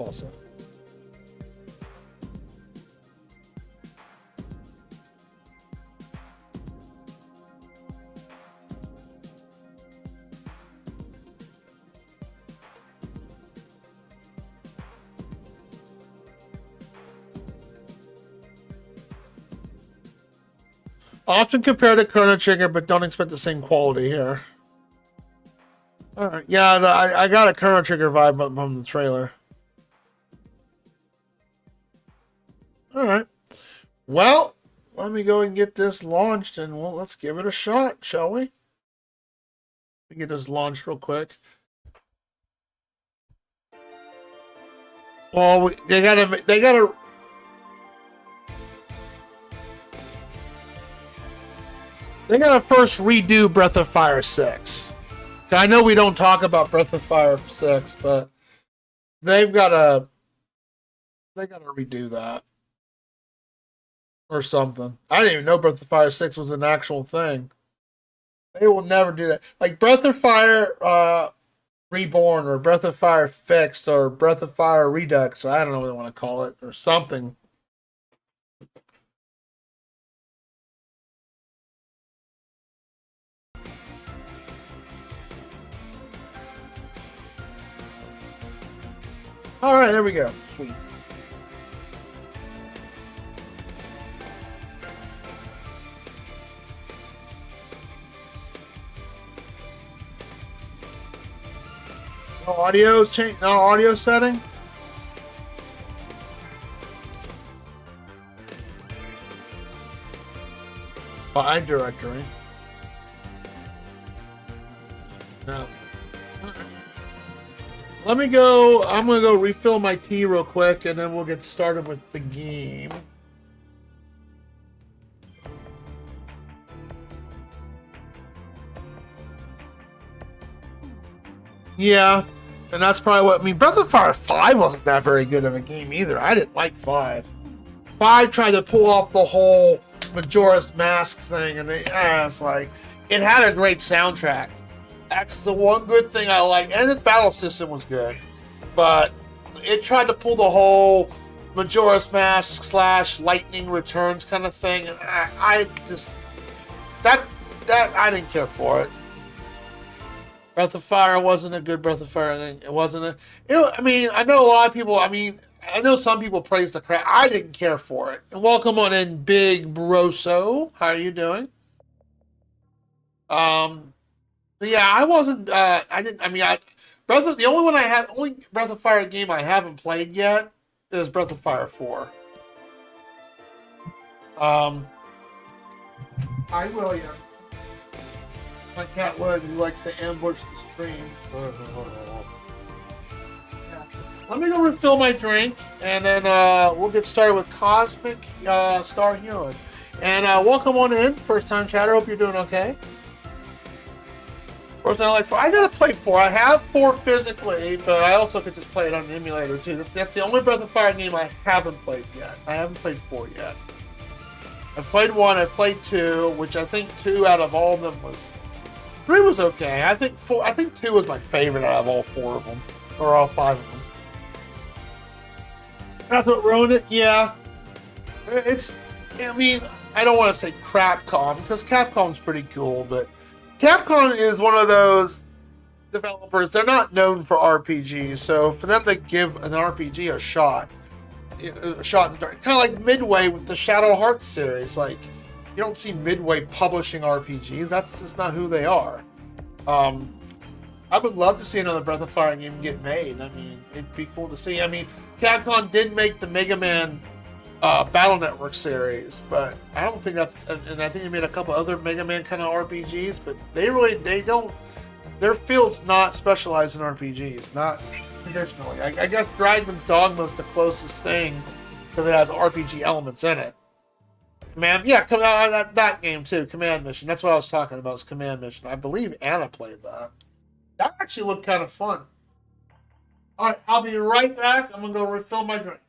pause it. Often compared to Chrono Trigger, but don't expect the same quality here. Alright, yeah, I got a Chrono Trigger vibe from the trailer. Alright. Well, let me go and get this launched, and well, let's give it a shot, shall we? Let me get this launched real quick. Well, they gotta first redo Breath of Fire 6. I know we don't talk about Breath of Fire 6, but they gotta redo that. Or something. I didn't even know Breath of Fire 6 was an actual thing. They will never do that. Like Breath of Fire Reborn or Breath of Fire Fixed or Breath of Fire Redux, or I don't know what they want to call it, or something. Alright, there we go. Sweet. No audio change, no audio setting. Fine directory. No. Let me go. I'm gonna go refill my tea real quick, and then we'll get started with the game. Yeah, and that's probably what I mean. Breath of Fire 5 wasn't that very good of a game either. I didn't like 5. 5 tried to pull off the whole Majora's Mask thing, and it's like it had a great soundtrack. That's the one good thing I like, and its battle system was good, but it tried to pull the whole Majora's Mask / Lightning Returns kind of thing, and I just that I didn't care for it. Breath of Fire wasn't a good Breath of Fire thing. It wasn't a. I mean, I know a lot of people. I mean, I know some people praise the crap. I didn't care for it. And welcome on in, Big Broso. How are you doing? Um, yeah, I wasn't. I didn't. I mean, the only one I have, only Breath of Fire game I haven't played yet is Breath of Fire 4. Um, I will, yeah. My cat Wood, who likes to ambush the stream. Yeah. Let me go refill my drink, and then we'll get started with Cosmic Star Heroine. And welcome on in, first time chatter. Hope you're doing okay. First time I like 4. I gotta play 4. I have 4 physically, but I also could just play it on an emulator too. That's the only Breath of Fire game I haven't played yet. I haven't played 4 yet. I've played 1. I've played 2, which I think 2 out of all of them was. 3 was okay. I think 4. I think 2 was my favorite out of all 4 of them, or all 5 of them. That's what ruined it. Yeah, it's. I mean, I don't want to say Capcom because Capcom's pretty cool, but Capcom is one of those developers. They're not known for RPGs, so for them to give an RPG a shot in dark, kind of like Midway with the Shadow Hearts series, like. You don't see Midway publishing RPGs. That's just not who they are. I would love to see another Breath of Fire game get made. I mean, it'd be cool to see. I mean, Capcom did make the Mega Man Battle Network series, but I don't think that's. And I think they made a couple other Mega Man kind of RPGs, but they don't. Their field's not specialized in RPGs, not traditionally. I guess Dragon's Dogma is the closest thing because it has RPG elements in it. Command, yeah, that game too. Command Mission. That's what I was talking about. Is Command Mission. I believe Anna played that. That actually looked kind of fun. All right, I'll be right back. I'm gonna go refill my drink.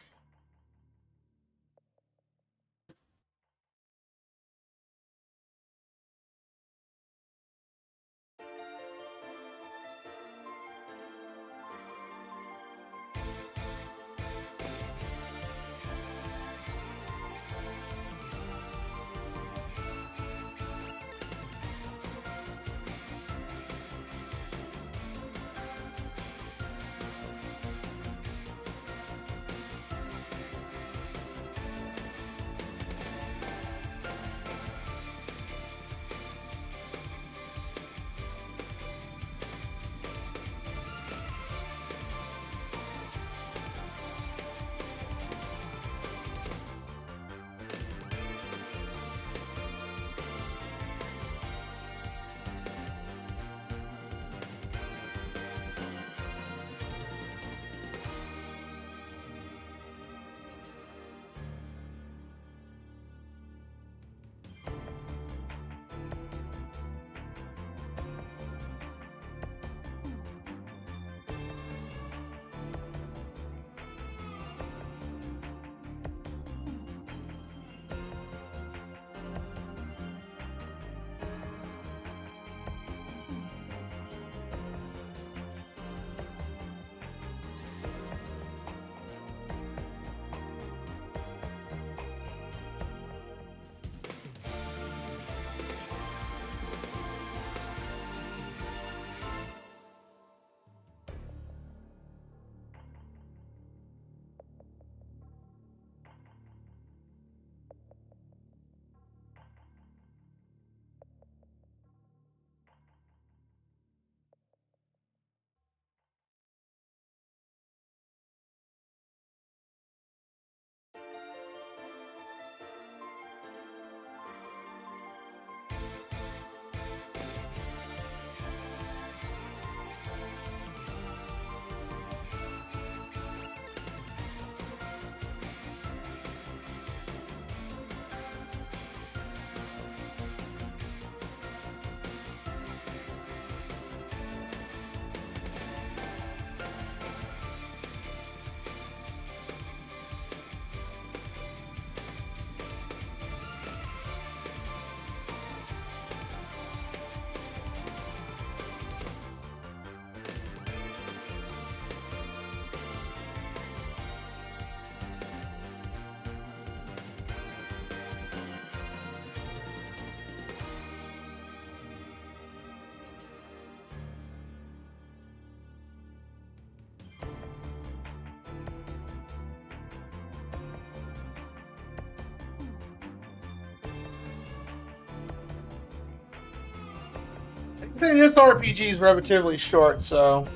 think this RPG is relatively short, so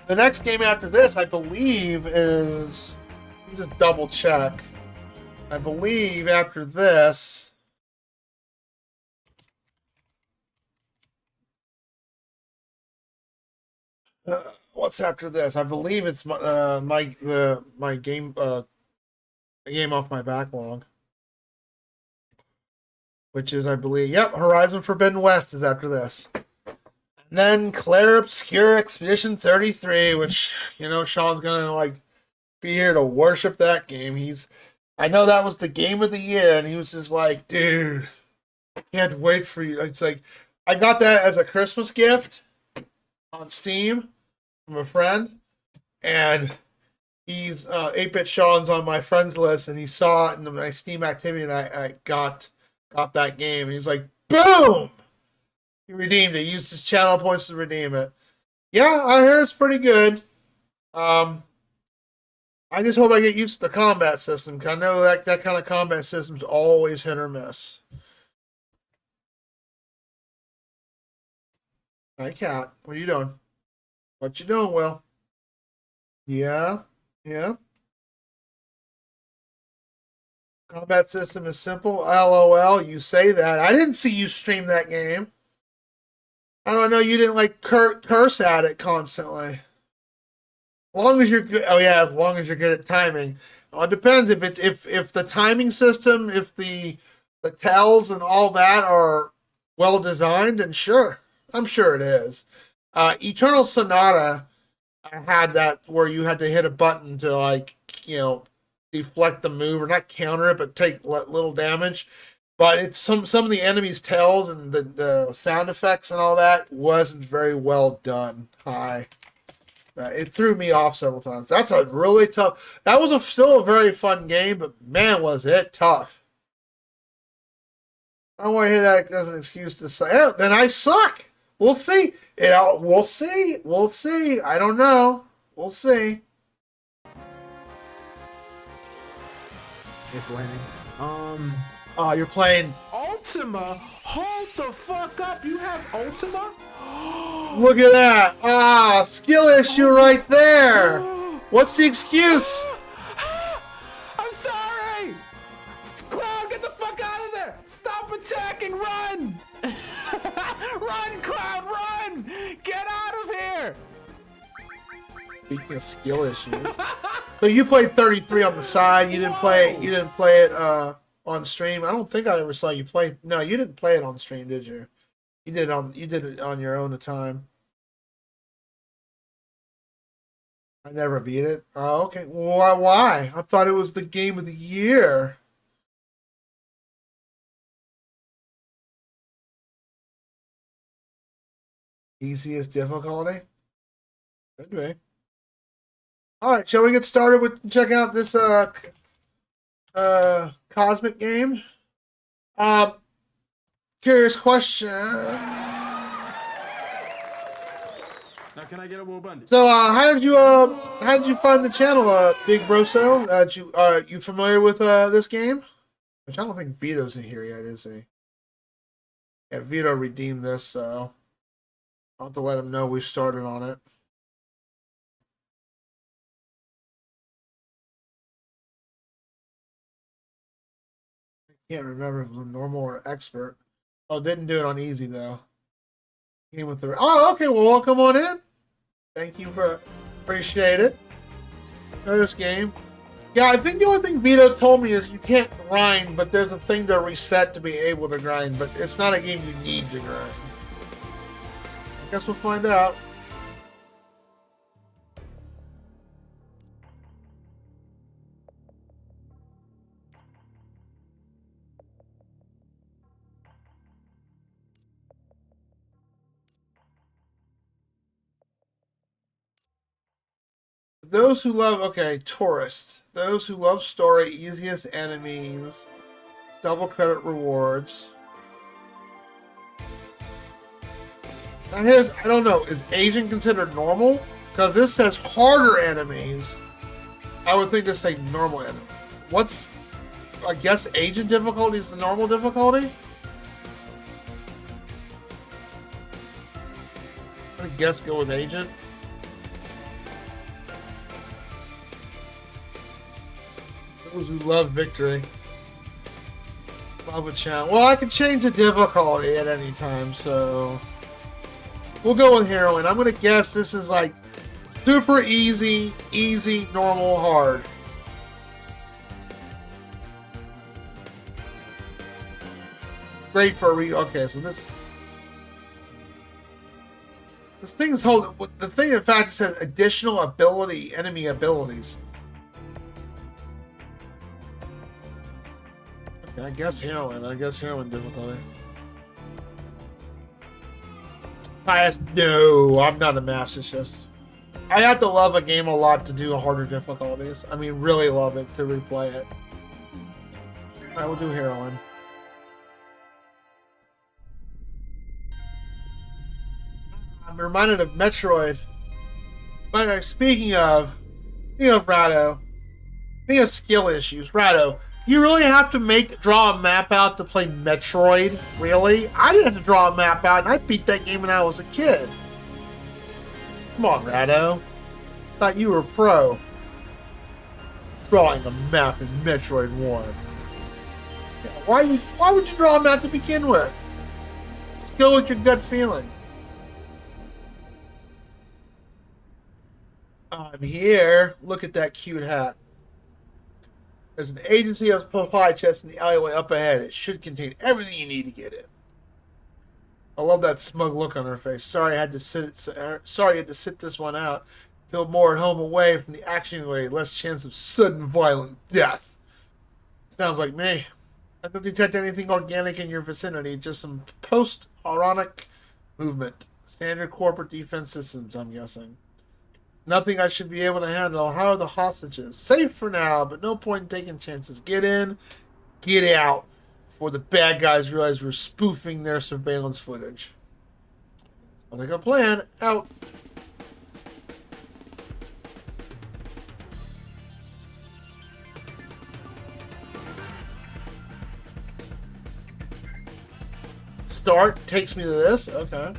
the next game after this, I believe, is. Let me just double check. I believe after this. What's after this? I believe it's my game game off my backlog, which is I believe Horizon Forbidden West is after this. And then Claire Obscure Expedition 33, which Sean's gonna be here to worship that game. I know that was the game of the year, and he was just like, dude, I can't wait for you. It's like I got that as a Christmas gift on Steam from a friend, and he's 8-Bit Sean's on my friends list, and he saw it in my Steam activity, and I got that game. And he's like, boom! He redeemed it. He used his channel points to redeem it. Yeah, I hear it's pretty good. I just hope I get used to the combat system, because I know that kind of combat system's always hit or miss. Hi, Cat. What are you doing? What you doing, Will? Yeah. Combat system is simple. LOL, you say that. I didn't see you stream that game. I don't know, you didn't curse at it constantly. As long as you're good. Oh yeah, as long as you're good at timing. Well, it depends if the timing system, if the tells and all that are well designed, then sure. I'm sure it is. Eternal Sonata had that where you had to hit a button to deflect the move, or not counter it, but take little damage. But it's some of the enemies' tells and the sound effects and all that wasn't very well done. It threw me off several times. That's a really tough. That was still a very fun game, but man, was it tough. I don't want to hear that as an excuse to say, oh, then I suck. We'll see. We'll see. We'll see. I don't know. We'll see. It's landing. Oh, you're playing Ultima? Hold the fuck up. You have Ultima? Look at that. Skill issue right there. What's the excuse? I'm sorry. Cloud, get the fuck out of there. Stop attacking. Run. Run, Cloud, run. Get out of here. Speaking of skill issues. So you played 33 on the side. You didn't play it on stream. I don't think I ever saw you play. No, you didn't play it on stream, did you? You did it on your own time. I never beat it. Oh, okay. Why? I thought it was the game of the year. Easiest difficulty? Could be. Alright, shall we get started with check out this Cosmic game? Curious question. Now can I get a wool bundle? So, how did you find the channel, Big Broso? You familiar with this game? Which I don't think Vito's in here yet, is he? Yeah, Vito redeemed this, so I'll have to let him know we started on it. I can't remember if it was normal or expert. Oh, didn't do it on easy though. Game with the. Oh, okay. Well, welcome on in. Thank you appreciate it. Know this game. Yeah, I think the only thing Vito told me is you can't grind, but there's a thing to reset to be able to grind. But it's not a game you need to grind. I guess we'll find out. Those who love, tourists. Those who love story, easiest enemies, double credit rewards. Now here's, I don't know, is Asian considered normal? Because this says harder enemies. I would think to say normal enemies. What's, I guess Asian difficulty is the normal difficulty? I guess go with agent. Those who love victory. Love a challenge. Well, I can change the difficulty at any time, so we'll go with heroine. I'm gonna guess this is like super easy, easy, normal, hard. Great for a okay, so this thing is holding. The thing, in fact, it says additional ability, enemy abilities. Okay, I guess heroine. I guess heroine difficulty. No, I'm not a masochist. I have to love a game a lot to do harder difficulties. I mean, really love it to replay it. Alright, we'll do heroine. I'm reminded of Metroid. But speaking of Rado, speaking of skill issues, Rado, you really have to draw a map out to play Metroid? Really? I didn't have to draw a map out, and I beat that game when I was a kid. Come on, Rado. Thought you were a pro. Drawing a map in Metroid 1. Yeah, why would you draw a map to begin with? Just go with your gut feeling. I'm here. Look at that cute hat. There's an agency of supply chest in the alleyway up ahead. It should contain everything you need to get in. I love that smug look on her face. Sorry, I had to sit this one out. Feel more at home away from the action way. Less chance of sudden violent death. Sounds like me. I don't detect anything organic in your vicinity. Just some post-ironic movement. Standard corporate defense systems, I'm guessing. Nothing I should be able to handle. How are the hostages? Safe for now, but no point in taking chances. Get in, get out, before the bad guys realize we're spoofing their surveillance footage. I think a plan. Out. Start takes me to this. Okay.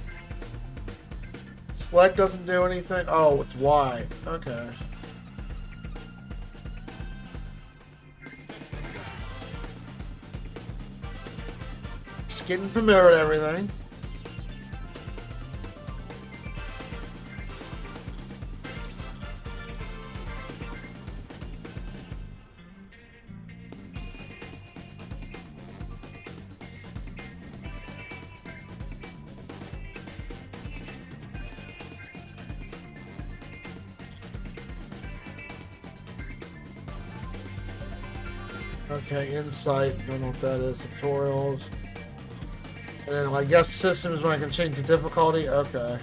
Select doesn't do anything. Oh, it's Y. Okay. Just getting familiar with everything. Okay, insight, don't know what that is, tutorials. And then I guess systems when I can change the difficulty. Okay.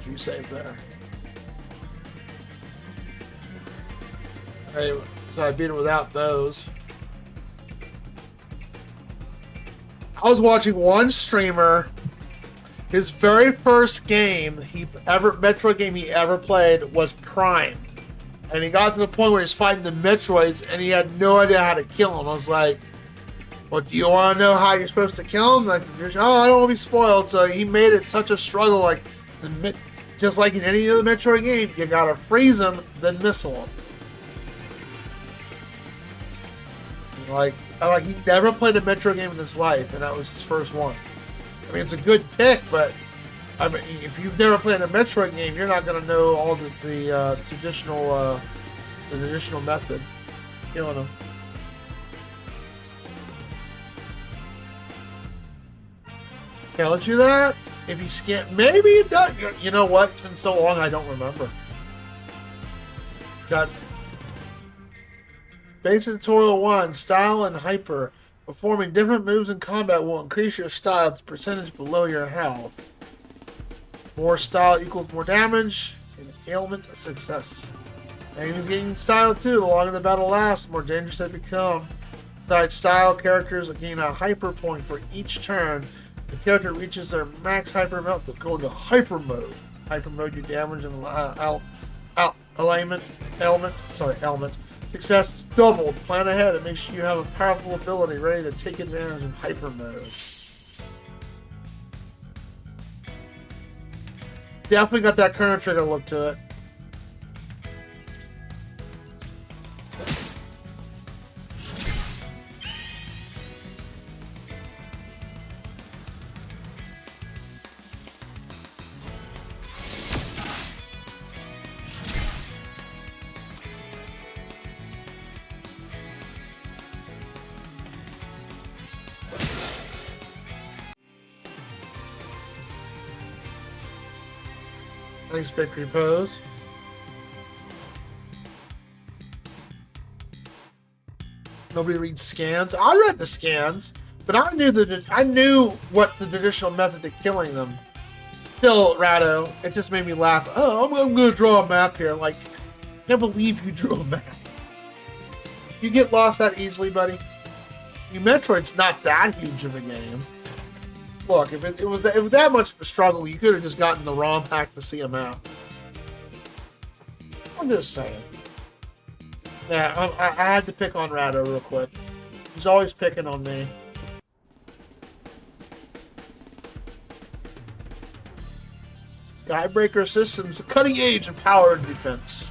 You save there. Hey, so I beat it without those. I was watching one streamer. His very first game Metroid game he ever played was Prime. And he got to the point where he's fighting the Metroids and he had no idea how to kill him. I was like, well, do you want to know how you're supposed to kill him? Like, oh, I don't want to be spoiled. So he made it such a struggle. Like, just like in any other Metroid game, you gotta freeze him, then missile him. Like he never played a Metroid game in his life, and that was his first one. I mean, it's a good pick, but I mean, if you've never played a Metroid game, you're not gonna know all the traditional method. Killing him. Tells you that if you scan, maybe it does. You know what? It's been so long, I don't remember. Got Basic Tutorial 1, Style and Hyper. Performing different moves in combat will increase your style to percentage below your health. More style equals more damage, and ailment success. Enemies gain style too. The longer the battle lasts, the more dangerous they become. Besides style, characters gain a hyper point for each turn. The character reaches their max hyper amount to go into hyper mode. Hyper mode, your damage and element. Success is doubled. Plan ahead and make sure you have a powerful ability ready to take advantage of hyper mode. Definitely got that Chrono Trigger look to it. Nice victory pose. Nobody reads scans. I read the scans, but I knew what the traditional method of killing them. Still, Rado, it just made me laugh. Oh, I'm going to draw a map here. Like, I can't believe you drew a map. You get lost that easily, buddy. Metroid's not that huge of a game. Look, if it was that much of a struggle, you could have just gotten the ROM hack to see a map. I'm just saying. Yeah, I had to pick on Rado real quick. He's always picking on me. Skybreaker Systems, cutting edge and power and defense.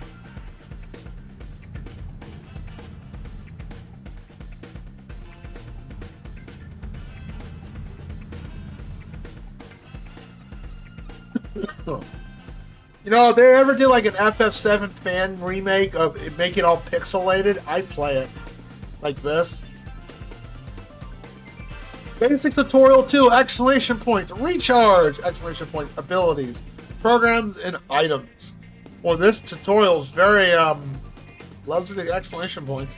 You know, if they ever did like an FF7 fan remake of it, make it all pixelated, I'd play it like this. Basic tutorial 2, exclamation point, recharge, exclamation point, abilities, programs, and items. Well, this tutorial is very, loves the exclamation points.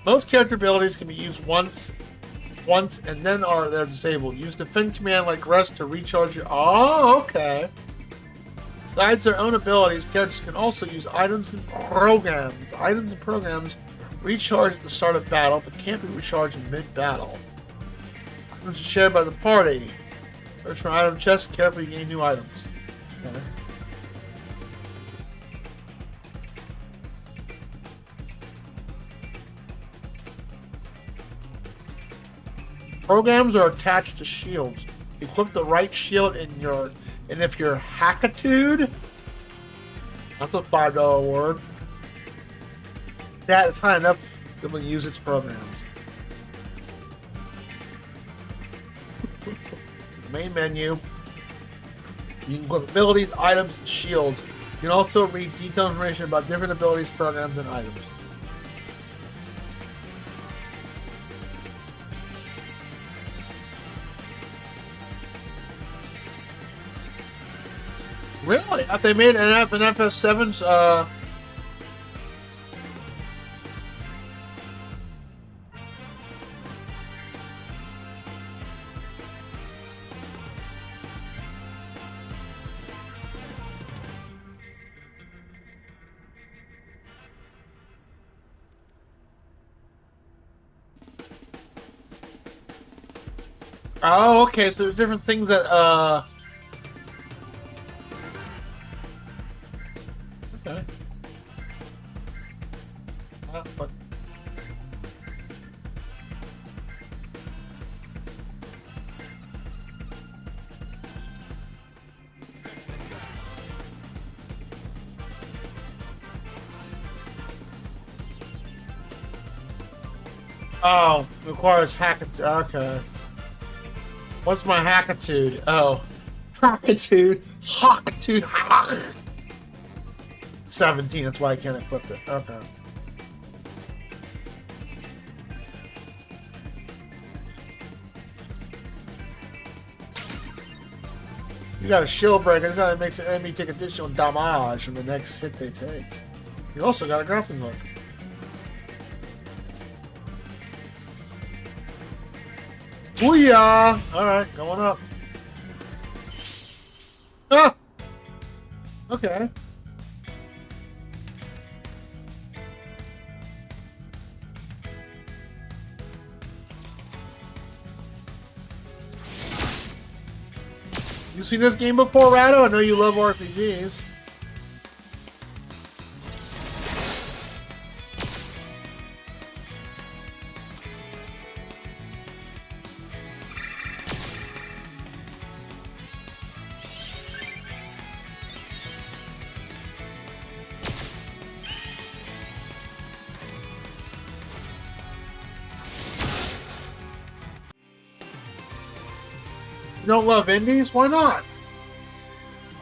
Most character abilities can be used once, and then they're disabled. Use defend command like rest to recharge your, oh, okay. Besides their own abilities, characters can also use items and programs. Items and programs recharge at the start of battle, but can't be recharged in mid-battle. Items are shared by the party. Search for item chest, carefully gain new items. Okay. Programs are attached to shields. Equip the right shield and if you're hackitude, that's a $5 word. That is high enough that we'll use its programs. Main menu. You can equip abilities, items, and shields. You can also read detailed information about different abilities, programs, and items. Really? If they made an FF7's, oh, okay, so there's different things that, okay. But oh, requires hackitude. Okay. What's my hackitude? Oh. Hackitude. 17, that's why I can't equip it. Okay. You got a shield breaker, that makes the enemy take additional damage from the next hit they take. You also got a grappling hook. Booyah! Alright, going up. Ah! Okay. You seen this game before, Rado? I know you love RPGs. don't love indies? Why not?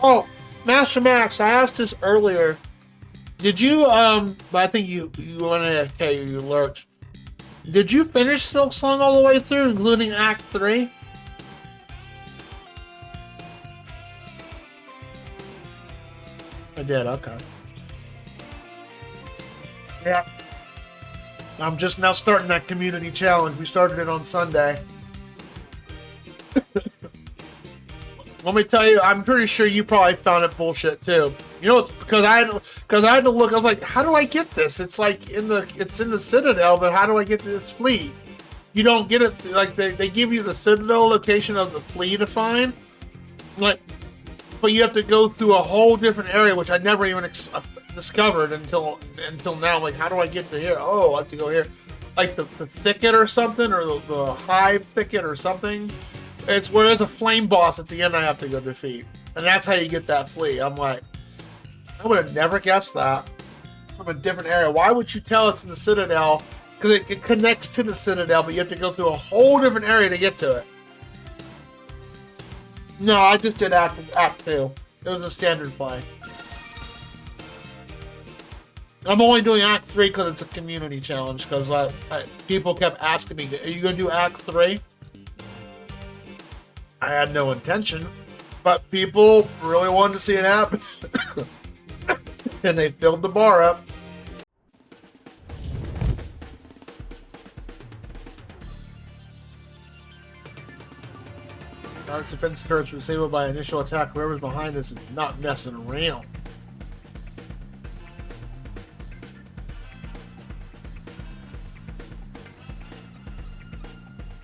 Oh, Master Max, I asked this earlier. Did you, but I think you went ahead, okay, you lurched. Did you finish Silk Song all the way through, including Act 3? I did, okay. Yeah. I'm just now starting that community challenge. We started it on Sunday. Let me tell you, I'm pretty sure you probably found it bullshit too. You know, it's because I had to look. I was like, how do I get this? It's like it's in the Citadel, but how do I get to this fleet? You don't get it. Like they give you the Citadel location of the fleet to find, like, but you have to go through a whole different area, which I never even discovered until now. I'm like, how do I get to here? Oh, I have to go here, like the thicket or something, or the hive thicket or something. It's where there's a flame boss at the end I have to go defeat. And that's how you get that fleet. I'm like, I would have never guessed that from a different area. Why would you tell it's in the Citadel? Because it connects to the Citadel, but you have to go through a whole different area to get to it. No, I just did Act 2. It was a standard play. I'm only doing Act 3 because it's a community challenge. Because people kept asking me, are you going to do Act 3? I had no intention, but people really wanted to see it happen. And they filled the bar up. Our defense curves disabled by initial attack. Whoever's behind us is not messing around.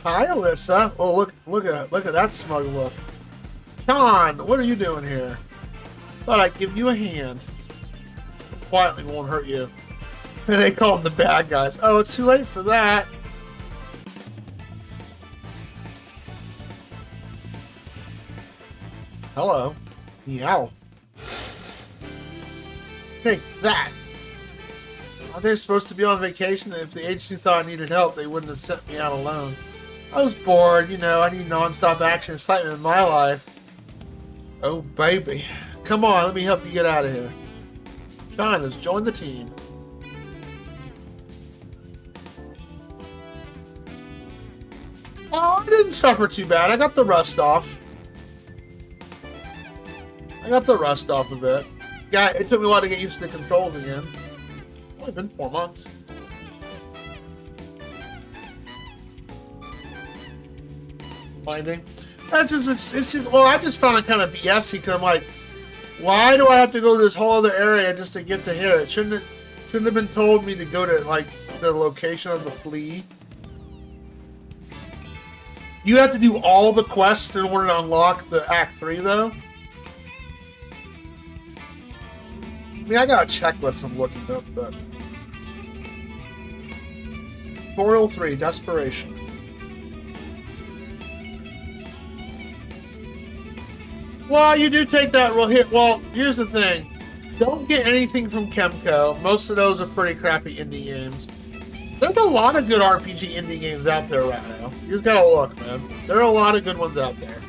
Hi, Alyssa. Oh, look at that smug look. Sean, what are you doing here? Thought I'd give you a hand. Quietly won't hurt you. And they call them the bad guys. Oh, it's too late for that. Hello. Meow. Take that. Are they supposed to be on vacation? If the agency thought I needed help, they wouldn't have sent me out alone. I was bored, you know, I need non-stop action and excitement in my life. Oh, baby. Come on, let me help you get out of here. John has joined the team. Oh, I didn't suffer too bad. I got the rust off. A bit. Yeah, it took me a while to get used to the controls again. It's only been 4 months. Finding. That's just, it's just, well, I just found it kind of BSy because I'm like, why do I have to go to this whole other area just to get to here? It shouldn't have been told me to go to, like, the location of the flea. You have to do all the quests in order to unlock the Act 3, though. I mean, I got a checklist I'm looking up, but... Tutorial 3, Desperation. Well, you do take that real hit. Well, here's the thing. Don't get anything from Kemco. Most of those are pretty crappy indie games. There's a lot of good RPG indie games out there right now. You just gotta look, man. There are a lot of good ones out there.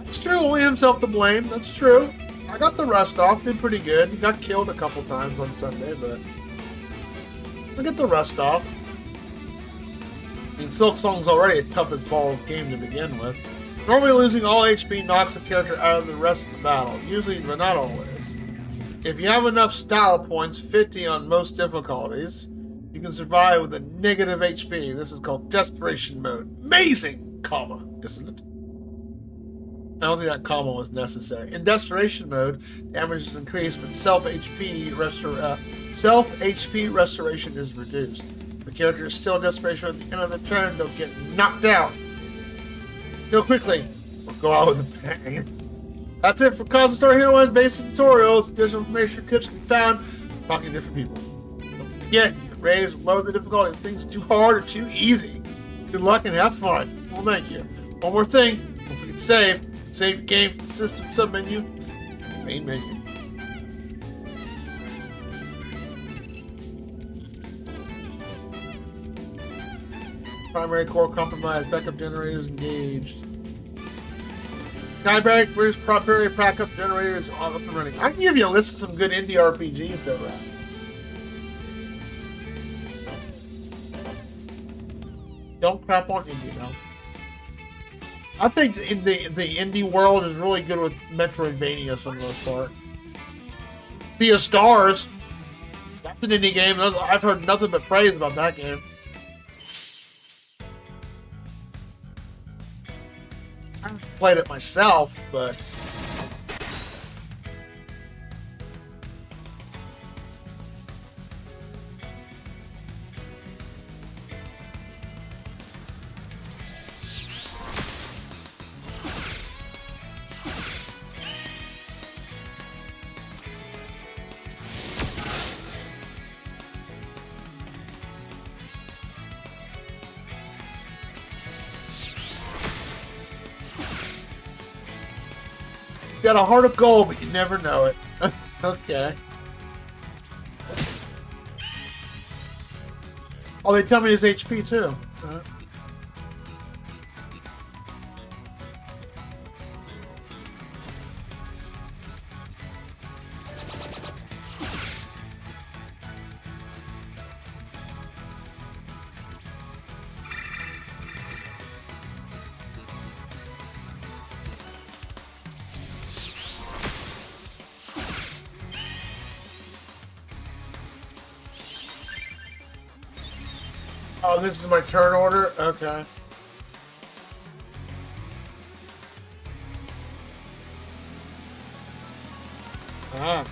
It's true, only himself to blame. That's true. I got the rust off. Did pretty good. Got killed a couple times on Sunday, but... I get the rust off. I mean, Silk Song's already a tough as balls game to begin with. Normally losing all HP knocks a character out of the rest of the battle. Usually, but not always. If you have enough style points, 50 on most difficulties, you can survive with a negative HP. This is called Desperation Mode. Amazing, comma, isn't it? I don't think that comma was necessary. In Desperation Mode, damage is increased, but self-HP restoration is reduced. The character is still in desperation at the end of the turn, they'll get knocked out. Go quickly, or go out with a bang. That's it for Cause Story Heroine basic tutorials. Additional information and tips can be found talking to different people. Don't forget, you can raise or lower the difficulty if things are too hard or too easy. Good luck and have fun. Well, thank you. One more thing, don't forget to save. Save your game from the system submenu, main menu. Primary core compromised. Backup generators engaged. Skybreaker's primary backup generators all up and running. I can give you a list of some good indie RPGs though, right? Don't crap on indie, no. I think the indie world is really good with Metroidvania for the most part. Sea of Stars. That's an indie game. I've heard nothing but praise about that game. I haven't played it myself, but... Got a heart of gold, but you never know it. Okay. Oh, they tell me his HP too. Oh, this is my turn order? Okay. Ah.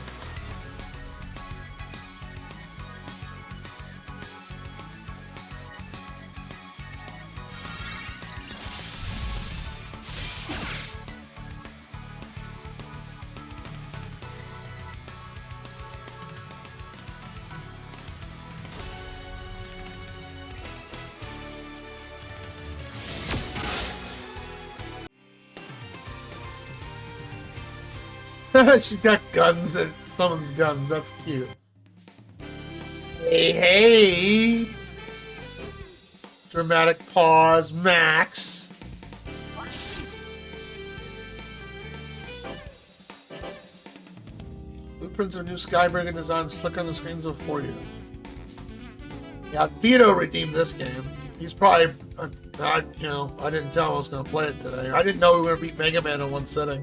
She got guns and summons guns. That's cute. Hey, hey. Dramatic pause. Max. Blueprints of new Skybreaker designs flicker on the screens before you. Yeah, Vito redeemed this game. He's probably, I didn't tell him I was going to play it today. I didn't know we were going to beat Mega Man in one sitting.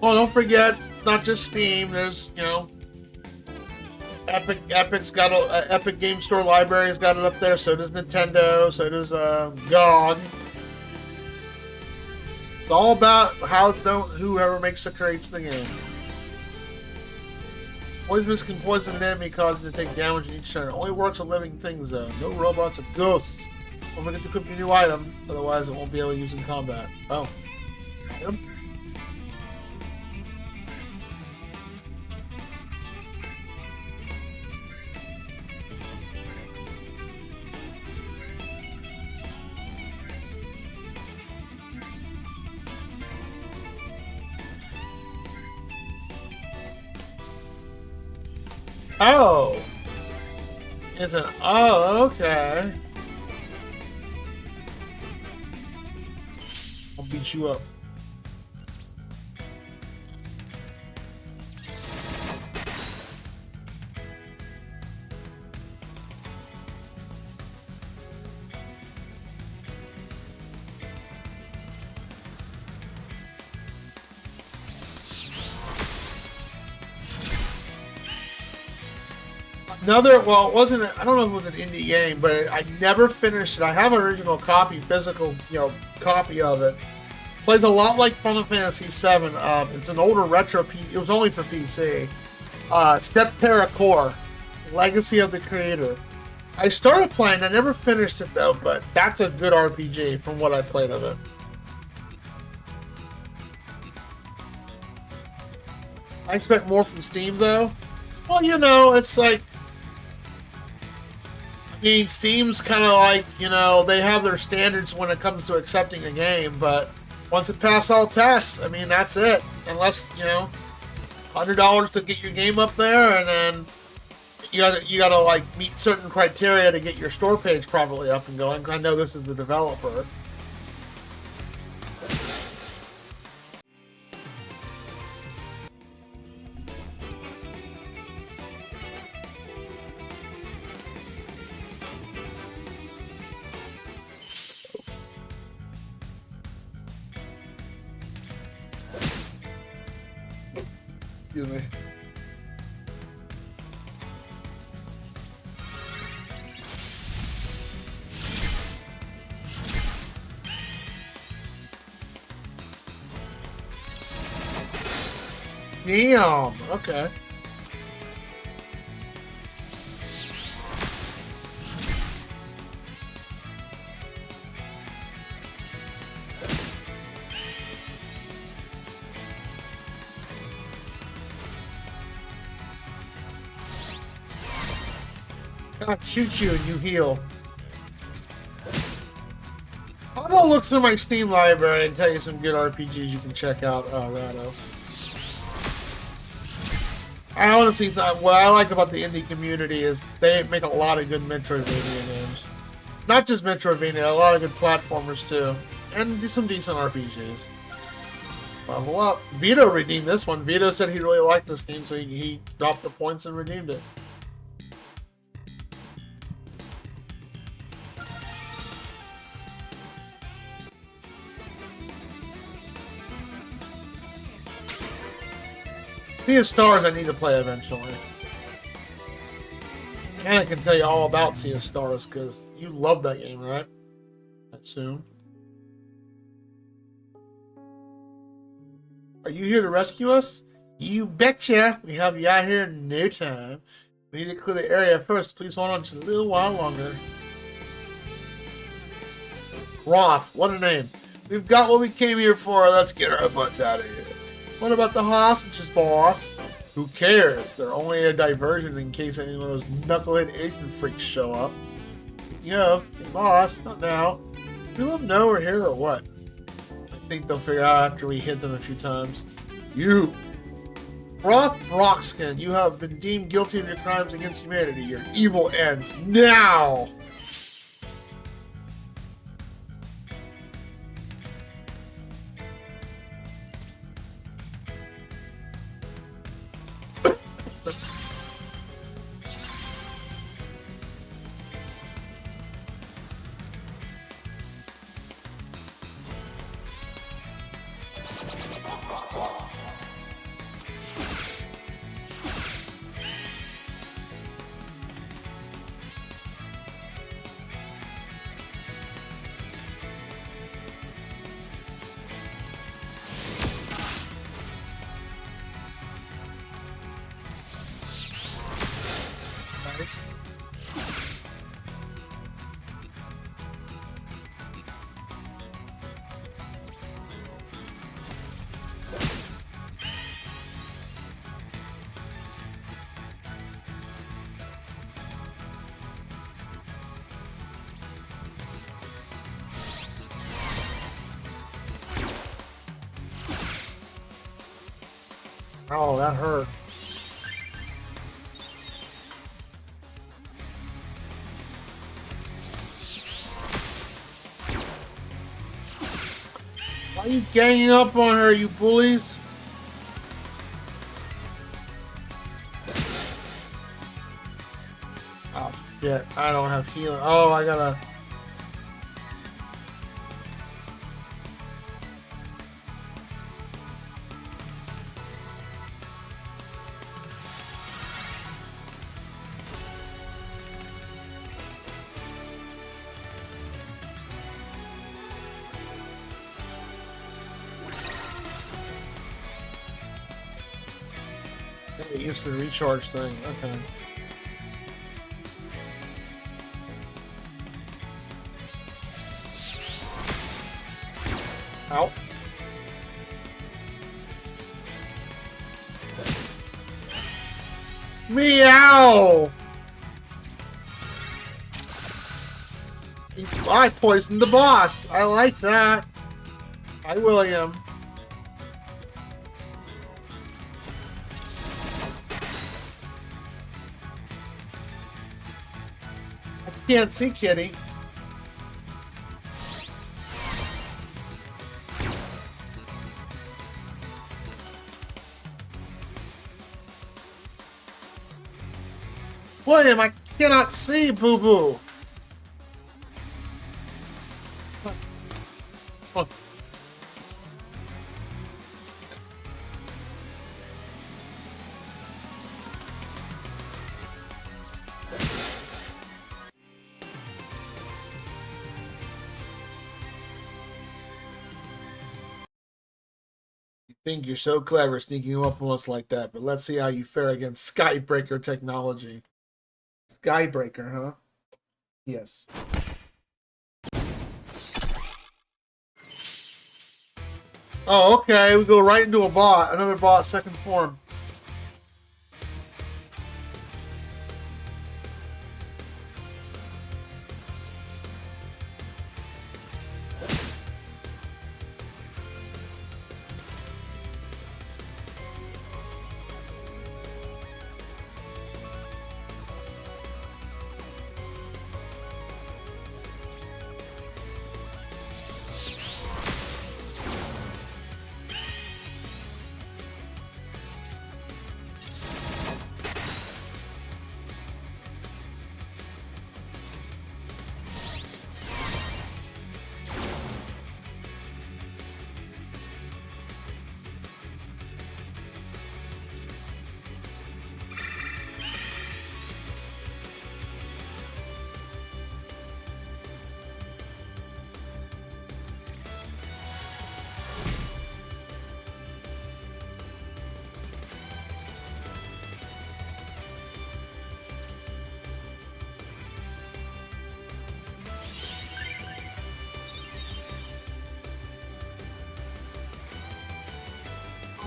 Oh, don't forget, it's not just Steam. There's, Epic's got Epic Game Store Library's got it up there. So does Nintendo. So does GOG. It's all about whoever makes or creates the game. Poisonous can poison an enemy, causing them to take damage in each turn. It only works on living things, though. No robots or ghosts. Don't forget to equip your new item, otherwise it won't be able to use in combat. Oh. Yep. Oh! It's an... Oh, okay. I'll beat you up. Another, well, it wasn't, I don't know if it was an indie game, but I never finished it. I have an original copy, physical, copy of it. Plays a lot like Final Fantasy VII. It's an older retro, it was only for PC. Stepterra Core, Legacy of the Creator. I started playing, I never finished it though, but that's a good RPG from what I played of it. I expect more from Steam though. Well, it's like, Steam's kind of like, they have their standards when it comes to accepting a game, but once it passes all tests, that's it. Unless, $100 to get your game up there, and then you gotta like meet certain criteria to get your store page properly up and going. 'Cause I know this is the developer. Excuse me. Damn. Okay. God shoots you and you heal. I'll go look through my Steam library and tell you some good RPGs you can check out. Rado. I honestly thought what I like about the indie community is they make a lot of good Metroidvania games. Not just Metroidvania, a lot of good platformers too. And some decent RPGs. Level up. Vito redeemed this one. Vito said he really liked this game, so he dropped the points and redeemed it. Sea of Stars I need to play eventually. And I can tell you all about Sea of Stars because you love that game, right? I assume. Are you here to rescue us? You betcha! We have you out here in no time. We need to clear the area first. Please hold on just a little while longer. Roth, what a name. We've got what we came here for. Let's get our butts out of here. What about the hostages, boss? Who cares? They're only a diversion in case any of those knucklehead Asian freaks show up. Yeah, boss, not now. Do them know we're here or what? I think they'll figure out after we hit them a few times. You! Roth Brockskin, you have been deemed guilty of your crimes against humanity. Your evil ends now! Oh, that hurt. Why are you ganging up on her, you bullies? Oh, shit. I don't have healing. Oh, I gotta... Use the recharge thing. Okay. Ow. Meow! I poisoned the boss. I like that. Hi, William. can't see Kitty. William, I cannot see Boo Boo. Oh. You think you're so clever sneaking up on us like that, but let's see how you fare against Skybreaker technology. Skybreaker, huh? Yes. Oh, okay. We go right into a bot. Another bot, second form.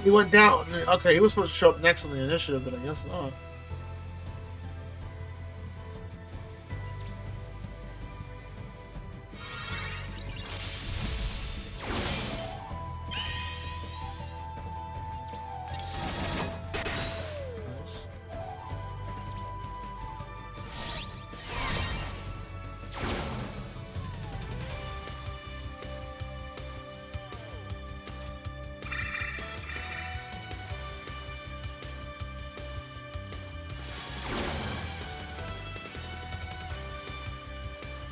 He went down. Okay, he was supposed to show up next on the initiative, but I guess not. Nice.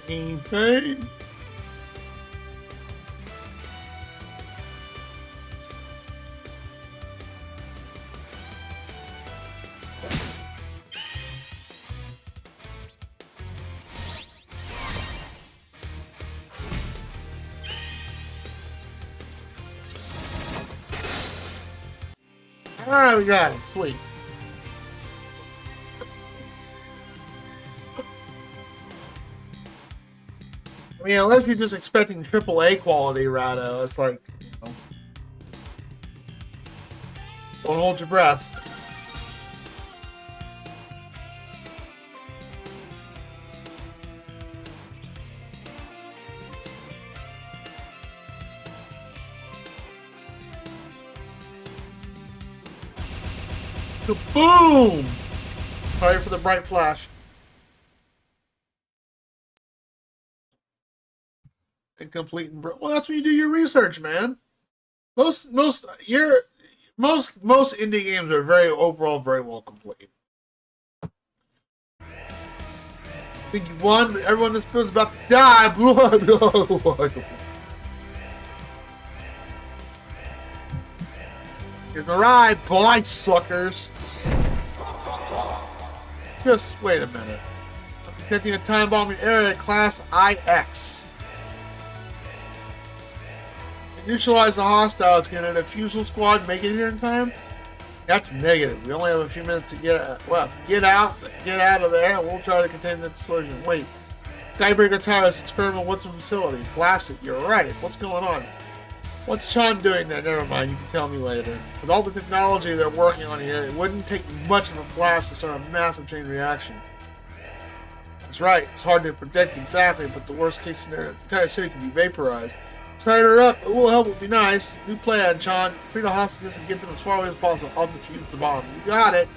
Pain. Alright, we got it. Sweet. I mean, unless you're just expecting AAA quality Rado, it's like, you know, don't hold your breath. Kaboom! Sorry for the bright flash. Incomplete and well, that's when you do your research, man. Most indie games are overall very well complete. I think you won, but everyone in this building's about to die. Here's the ride, boy, suckers. Just wait a minute. I'm detecting a time bombing area class IX. Neutralize the hostiles. Can a defusal squad make it here in time? That's negative. We only have a few minutes to get left. Get out of there, and we'll try to contain the explosion. Wait, Skybreaker Towers experiment with the facility. Blast it. You're right. What's going on? What's Sean doing there? Never mind. You can tell me later. With all the technology they're working on here, it wouldn't take much of a blast to start a massive chain reaction. That's right. It's hard to predict exactly, but the worst case scenario, the entire city can be vaporized. Start her up. A little help would be nice. New plan, Sean. Free the hostages and get them as far away as possible. I'll defuse the bomb. You got it.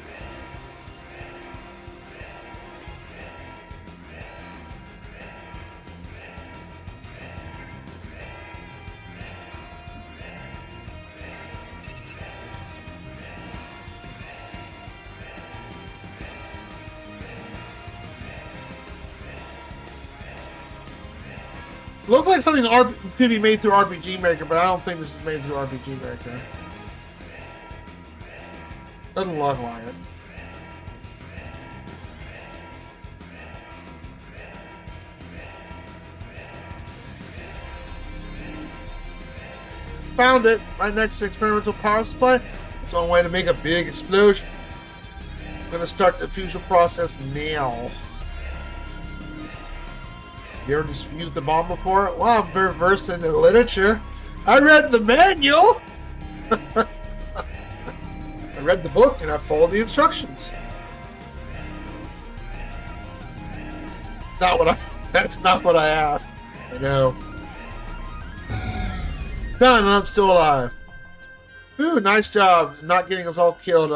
Looked like something could be made through RPG Maker, but I don't think this is made through RPG Maker. Doesn't look like it. Found it! Right next to experimental power supply. It's one way to make a big explosion. I'm gonna start the fusion process now. You ever used the bomb before? Well, I'm very versed in the literature. I read the manual! I read the book and I followed the instructions. That's not what I asked. I know. Done, and I'm still alive. Ooh, nice job not getting us all killed.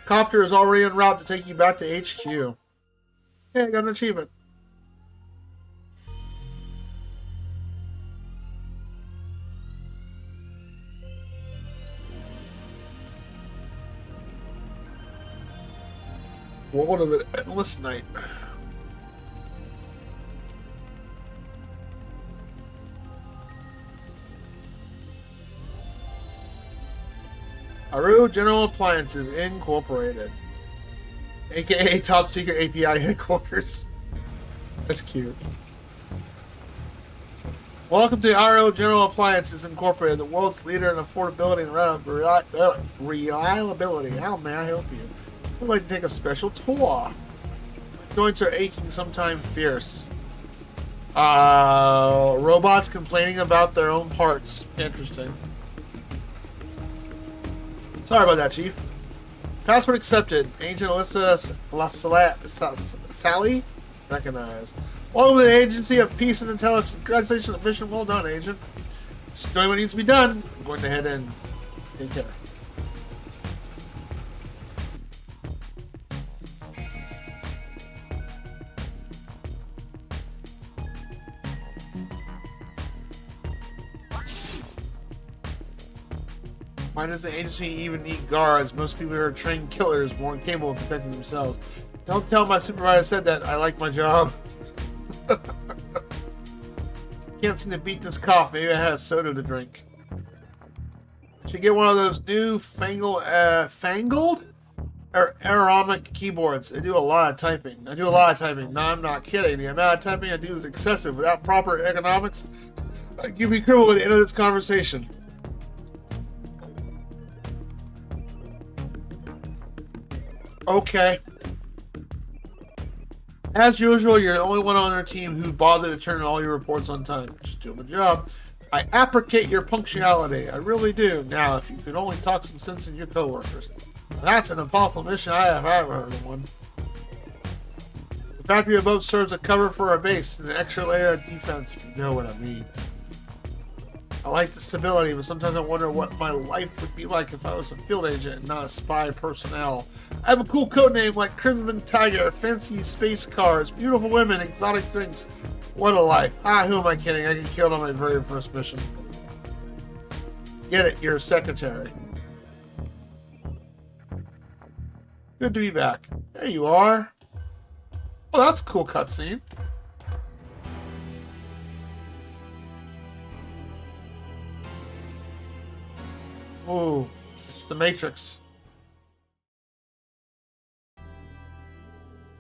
Copter is already en route to take you back to HQ. Hey, I got an achievement. What of an endless night. Aru General Appliances Incorporated, aka Top Secret API Headquarters. That's cute. Welcome to Aru General Appliances Incorporated, the world's leader in affordability and reliability. How may I help you? I'd like to take a special tour. Joints are aching, sometimes fierce. Robots complaining about their own parts. Interesting. Sorry about that, Chief. Password accepted. Agent Alyssa Sally? Recognized. Welcome to the Agency of Peace and Intelligence. Congratulations on the mission. Well done, Agent. Just doing what needs to be done. I'm going to head in. Take care. Why does the agency even need guards? Most people are trained killers, more capable of protecting themselves. Don't tell my supervisor said that. I like my job. Can't seem to beat this cough. Maybe I have soda to drink. Should get one of those new fangled or aeromic keyboards. They do a lot of typing. I do a lot of typing. No, I'm not kidding. The amount of typing I do is excessive. Without proper economics, I could be criminal at the end of this conversation. Okay. As usual, you're the only one on our team who bothered to turn in all your reports on time. Just doing my job. I appreciate your punctuality. I really do. Now, if you could only talk some sense in your coworkers. That's an impossible mission. I have ever heard of one. The factory above serves a cover for our base and an extra layer of defense, if you know what I mean. I like the stability, but sometimes I wonder what my life would be like if I was a field agent and not a spy personnel. I have a cool code name like Crimson Tiger, fancy space cars, beautiful women, exotic drinks. What a life. Who am I kidding? I get killed on my very first mission. Get it, you're a secretary. Good to be back. There you are. Oh, that's a cool cutscene. Oh, it's the Matrix.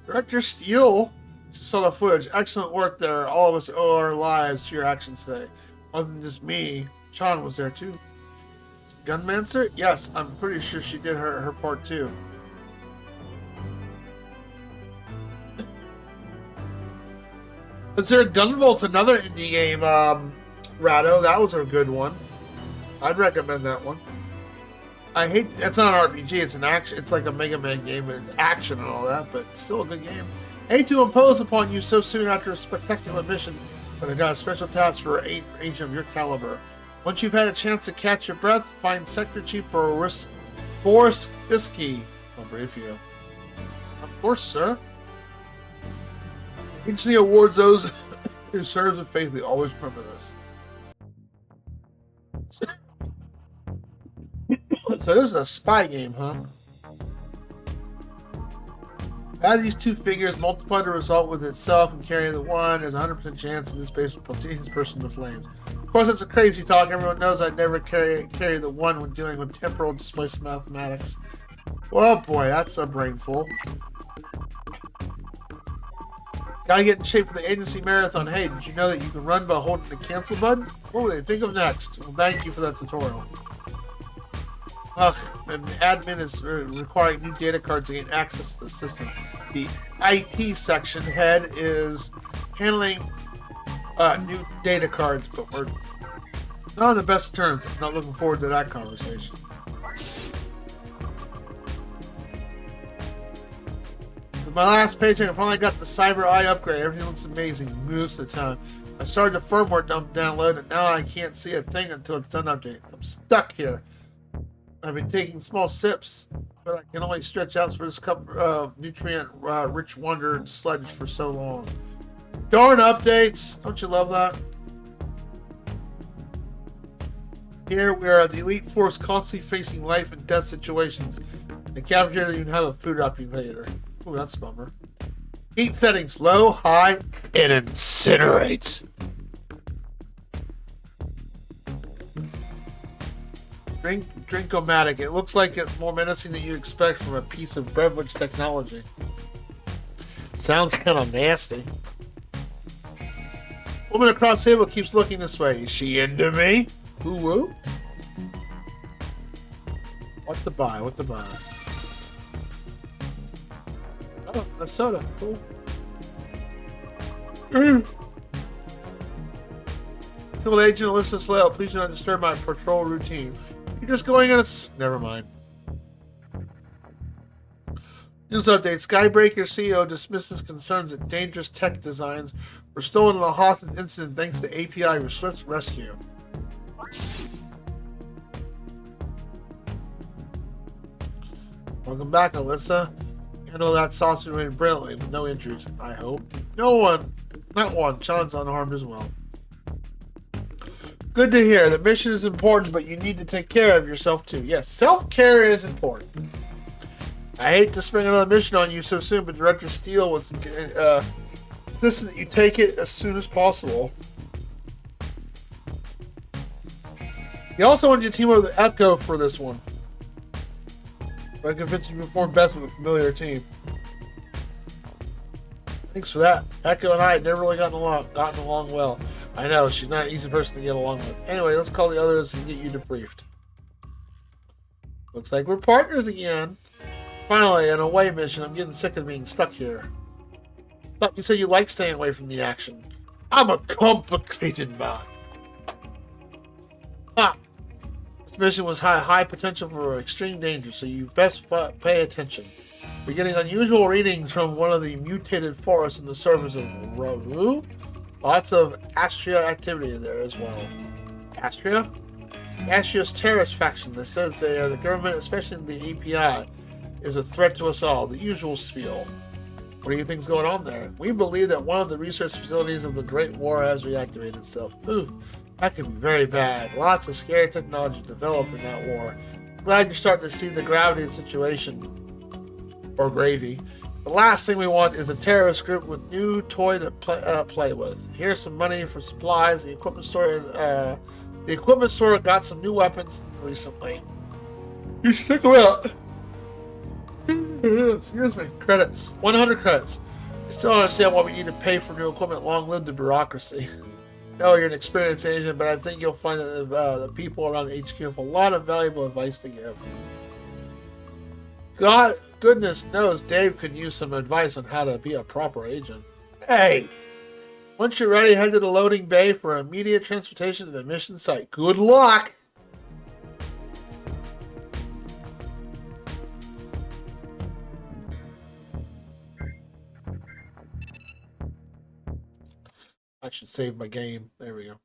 Director Steele just saw the footage. Excellent work there. All of us owe our lives to your actions today. Wasn't just me. Sean was there too. Gunmancer? Yes, I'm pretty sure she did her part too. Consider Gunvolt's another indie game, Rado. That was a good one. I'd recommend that one. I hate it's not an RPG, it's an action, it's like a Mega Man game, but it's action and all that, but still a good game. Hate to impose upon you so soon after a spectacular mission, but I got a special task for an agent of your caliber. Once you've had a chance to catch your breath, find Sector Chief Borisky. I'll brief you. Of course, sir. Agency awards those who serve with faithfully. Always remember this. So this is a spy game, huh? Add these two figures, multiply the result with itself, and carry the one. There's a 100% chance in this space will put this person to flames. Of course, it's a crazy talk. Everyone knows I'd never carry the one when dealing with temporal displacement mathematics. Well, boy, that's a brainful. Gotta get in shape for the agency marathon. Hey, did you know that you can run by holding the cancel button? What will they think of next? Well, thank you for that tutorial. Ugh, an admin is requiring new data cards to gain access to the system. The IT section head is handling new data cards, but we're not on the best terms. I'm not looking forward to that conversation. With my last paycheck, I finally got the Cyber Eye upgrade. Everything looks amazing most of the time. I started the firmware download, and now I can't see a thing until it's done updating. I'm stuck here. I've been taking small sips, but I can only stretch out for this cup of nutrient-rich wonder and sludge for so long. Darn updates! Don't you love that? Here we are, the elite force constantly facing life and death situations. The cafeteria doesn't even have a food operator. Ooh, that's a bummer. Heat settings low, high, and incinerate. Drink-o-matic. It looks like it's more menacing than you expect from a piece of beverage technology. Sounds kind of nasty. Woman across the table keeps looking this way. Is she into me? Woo-woo? What to buy? What to buy? Oh, a soda. Cool. Field Agent Alyssa Slale, please do not disturb my patrol routine. You're just going on a... Never mind. News update. Skybreaker CEO dismisses concerns that dangerous tech designs were stolen in a hostage incident thanks to API Swift rescue. Welcome back, Alyssa. Handle that saucer ring brilliantly with no injuries, I hope. No one, not one. Sean's unharmed as well. Good to hear. The mission is important, but you need to take care of yourself too. Yes, self-care is important. I hate to spring another mission on you so soon, but Director Steele was insistent that you take it as soon as possible. He also wanted you to team up with Echo for this one. But I convinced you to perform best with a familiar team. Thanks for that. Echo and I had never really gotten along well. I know, she's not an easy person to get along with. Anyway, let's call the others and get you debriefed. Looks like we're partners again. Finally, an away mission. I'm getting sick of being stuck here. Thought you said you like staying away from the action. I'm a complicated man. Ah! This mission was high potential for extreme danger, so you best pay attention. We're getting unusual readings from one of the mutated forests in the surface of Rohu. Lots of Astria activity in there as well. Astria? Astria's terrorist faction that says they are the government, especially the API, is a threat to us all. The usual spiel. What do you think's going on there? We believe that one of the research facilities of the Great War has reactivated itself. Ooh, that could be very bad. Lots of scary technology developed in that war. Glad you're starting to see the gravity of the situation. Or gravy. The last thing we want is a terrorist group with new toy to play with. Here's some money for supplies. The equipment store got some new weapons recently. You should check them out. Excuse me. Credits. 100 credits. I still don't understand why we need to pay for new equipment. Long live the bureaucracy. No, you're an experienced agent, but I think you'll find that the people around the HQ have a lot of valuable advice to give. Goodness knows Dave could use some advice on how to be a proper agent. Hey! Once you're ready, head to the loading bay for immediate transportation to the mission site. Good luck! I should save my game. There we go.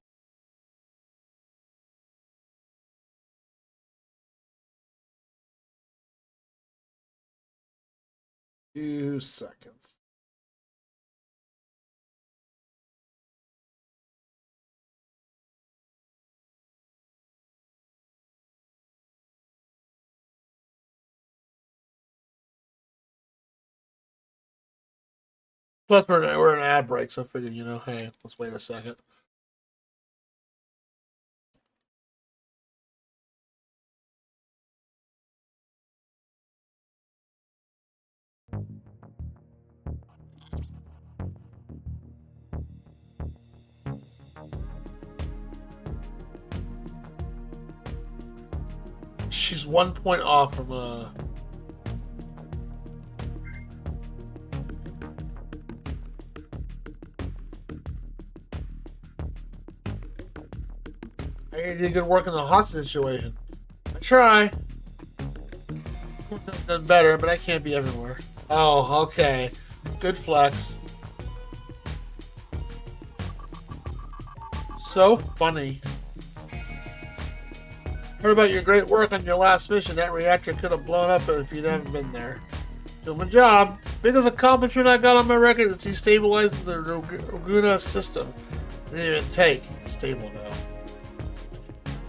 2 seconds. Plus, we're in an ad break, so I figured, hey, let's wait a second. She's 1 point off from I need to do good work in the hostage situation. I try. I've done better, but I can't be everywhere. Oh, okay. Good flex. So funny. Heard about your great work on your last mission. That reactor could have blown up if you hadn't been there. Doing my job. Biggest accomplishment I got on my record is destabilizing the Raguna system. Didn't even take. It's stable now.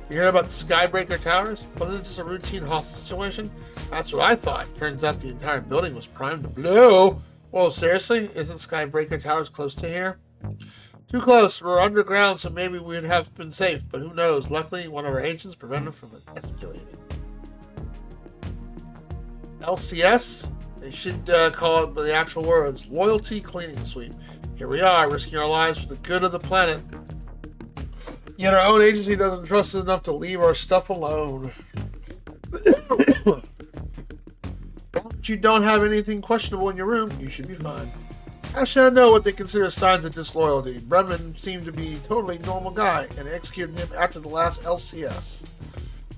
You heard about the Skybreaker Towers? Wasn't it just a routine hostage situation? That's what I thought. Turns out the entire building was primed to blow. Whoa, seriously? Isn't Skybreaker Towers close to here? Too close. We're underground, so maybe we'd have been safe, but who knows? Luckily, one of our agents prevented from escalating. LCS? They should call it by the actual words. Loyalty Cleaning Sweep. Here we are, risking our lives for the good of the planet. Yet our own agency doesn't trust us enough to leave our stuff alone. If you don't have anything questionable in your room, you should be fine. How should I know what they consider signs of disloyalty? Brennan seemed to be a totally normal guy, and executed him after the last LCS.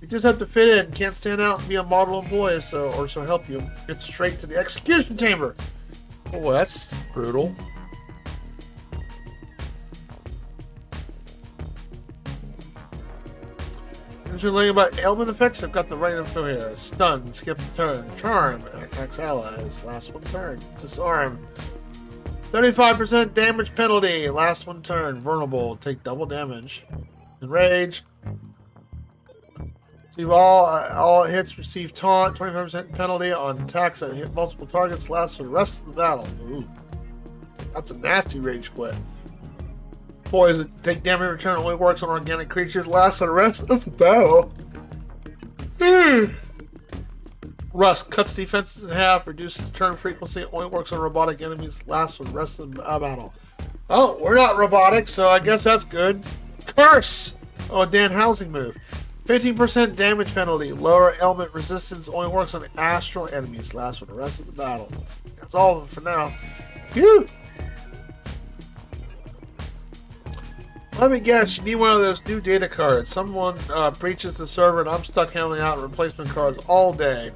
You just have to fit in, can't stand out and be a model employee, so help you get straight to the execution chamber. Oh, that's brutal. Learning about ailment effects, I've got the right info here. Stun, skip turn, charm, attacks allies, last one turn, disarm. 35% damage penalty, last one turn, vulnerable, take double damage. Enrage. Receive all hits, receive taunt, 25% penalty on attacks that hit multiple targets, lasts for the rest of the battle. Ooh. That's a nasty rage quit. Poison, take damage return, only works on organic creatures, lasts for the rest of the battle. Rust, cuts defenses in half, reduces turn frequency, only works on robotic enemies, lasts for the rest of the battle. Oh, we're not robotic, so I guess that's good. Curse! Oh, a Dan Housing move. 15% damage penalty, lower element resistance, only works on astral enemies, lasts for the rest of the battle. That's all of them for now. Phew! Let me guess, you need one of those new data cards. Someone breaches the server and I'm stuck handing out replacement cards all day.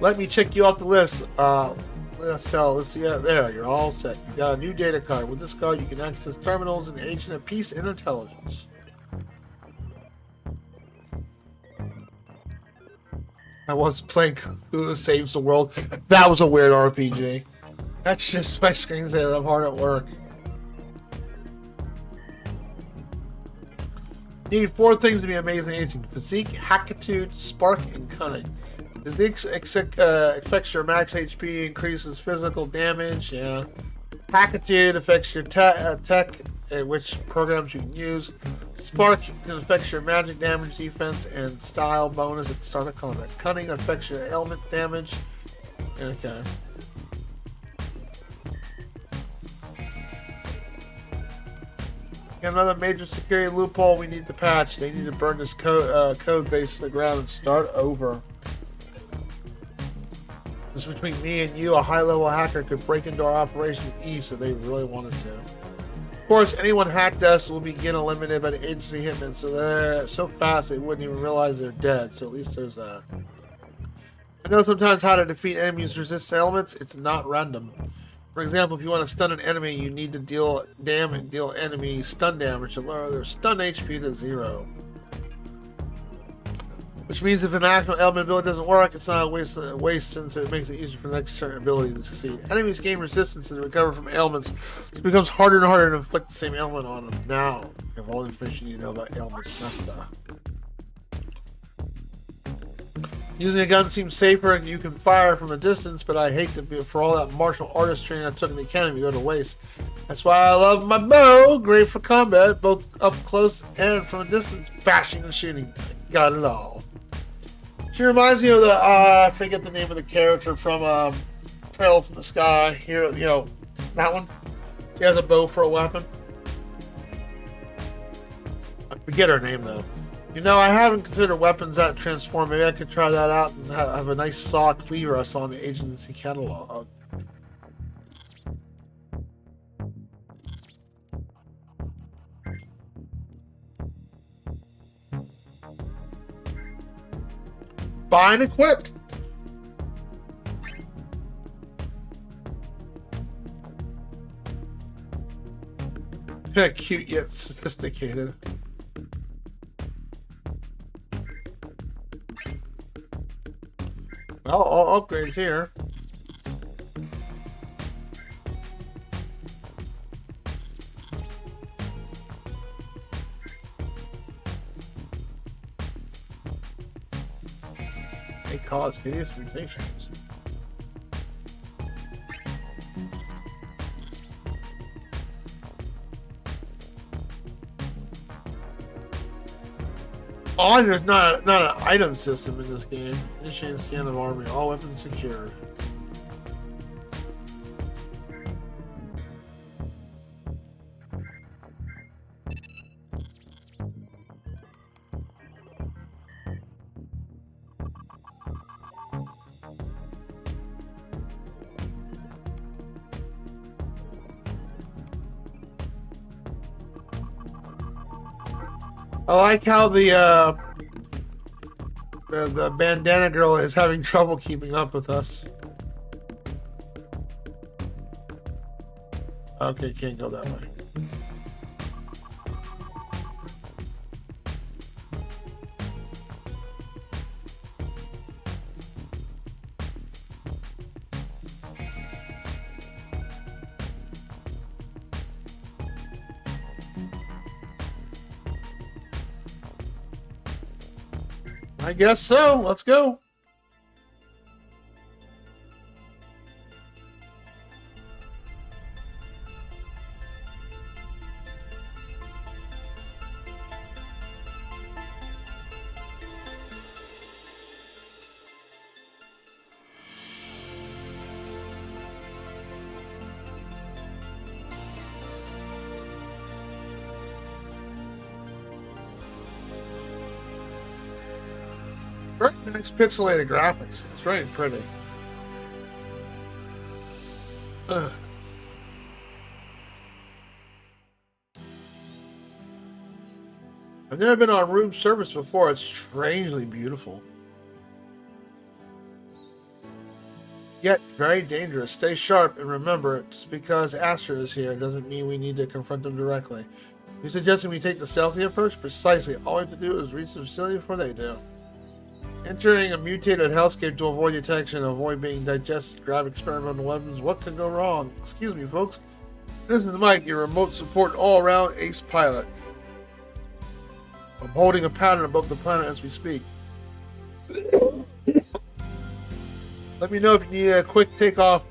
Let me check you off the list. Let's see. There, you're all set. You got a new data card. With this card, you can access terminals and Agent of Peace and Intelligence. I was playing Cthulhu Saves the World. That was a weird RPG. That's just my screensaver. I'm hard at work. Need 4 things to be amazing agent: physique, hackitude, spark, and cunning. Physique affects your max HP, increases physical damage. Yeah. Hackitude affects your tech, which programs you can use. Spark can affect your magic damage, defense, and style bonus at the start of combat. Cunning affects your element damage. Okay. Another major security loophole we need to patch. They need to burn this code base to the ground and start over. This is between me and you. A high-level hacker could break into our operation with ease if they really wanted to. Of course, anyone hacked us will begin eliminated by the agency hitmen, so they're so fast they wouldn't even realize they're dead. So at least there's that. I know sometimes how to defeat enemies resist elements. It's not random. For example, if you want to stun an enemy, you need to deal enemy stun damage to lower their stun HP to 0. Which means if an actual element ability doesn't work, it's not a waste since it makes it easier for the next turn ability to succeed. Enemies gain resistance and recover from ailments, so it becomes harder and harder to inflict the same ailment on them. Now, you have all the information you know about ailments and stuff. Using a gun seems safer and you can fire from a distance, but I hate to be for all that martial artist training I took in the academy go to waste. That's why I love my bow. Great for combat, both up close and from a distance. Bashing and shooting. Got it all. She reminds me of the, I forget the name of the character from Trails in the Sky. Here, you know, that one. She has a bow for a weapon. I forget her name though. You know, I haven't considered weapons that transform. Maybe I could try that out and have a nice saw cleaver I saw in the agency catalog. Buy and equipped. Cute yet sophisticated. Well, all upgrades here. They cause hideous mutations. Oh, there's not an item system in this game. Initiate scan of army. All weapons secured. I like how the bandana girl is having trouble keeping up with us. Okay, can't go that way. I guess so. Let's go. Very nice pixelated graphics. It's very pretty. Ugh. I've never been on room service before. It's strangely beautiful. Yet very dangerous. Stay sharp and remember, just because Astra is here doesn't mean we need to confront them directly. You suggesting we take the stealthy approach? Precisely. All we have to do is reach the facility before they do. Entering a mutated hellscape to avoid detection, avoid being digested, grab experimental weapons. What could go wrong? Excuse me, folks. This is Mike, your remote support all-around ace pilot. I'm holding a pattern above the planet as we speak. Let me know if you need a quick takeoff.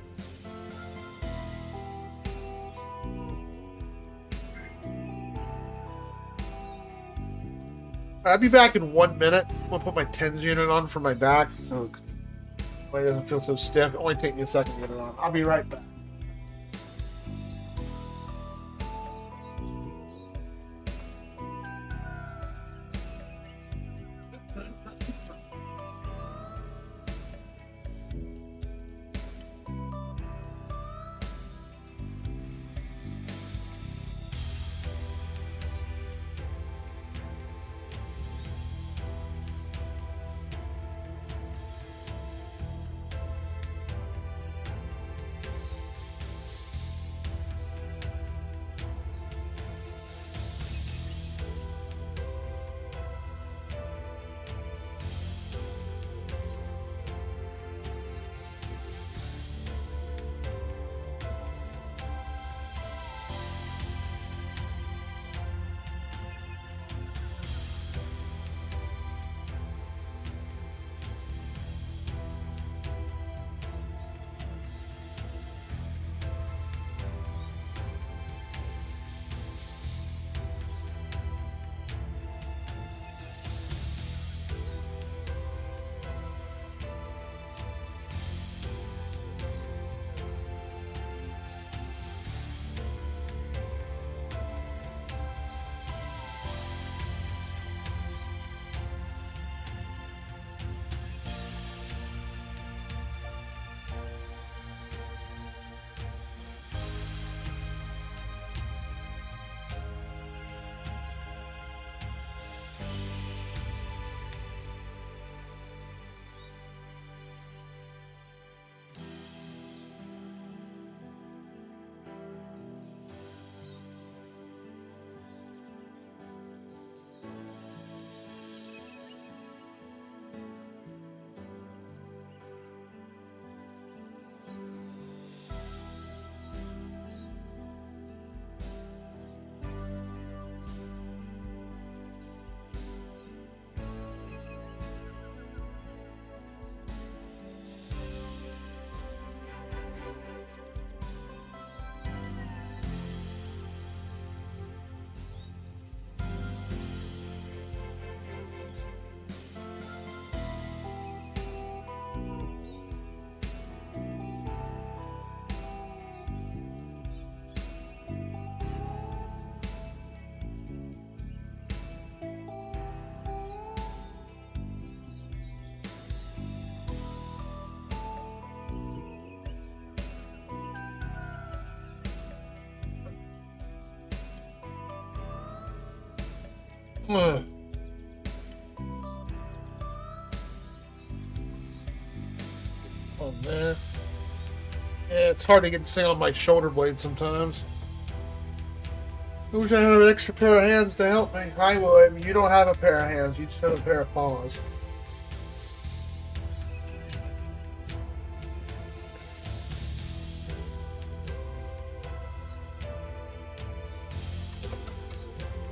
I'll be back in 1 minute. I'm gonna put my TENS unit on for my back so it doesn't feel so stiff. It only take me a second to get it on. I'll be right back. Ugh. Oh man. Yeah, it's hard to get this thing on my shoulder blade sometimes. I wish I had an extra pair of hands to help me. I would. You don't have a pair of hands, you just have a pair of paws.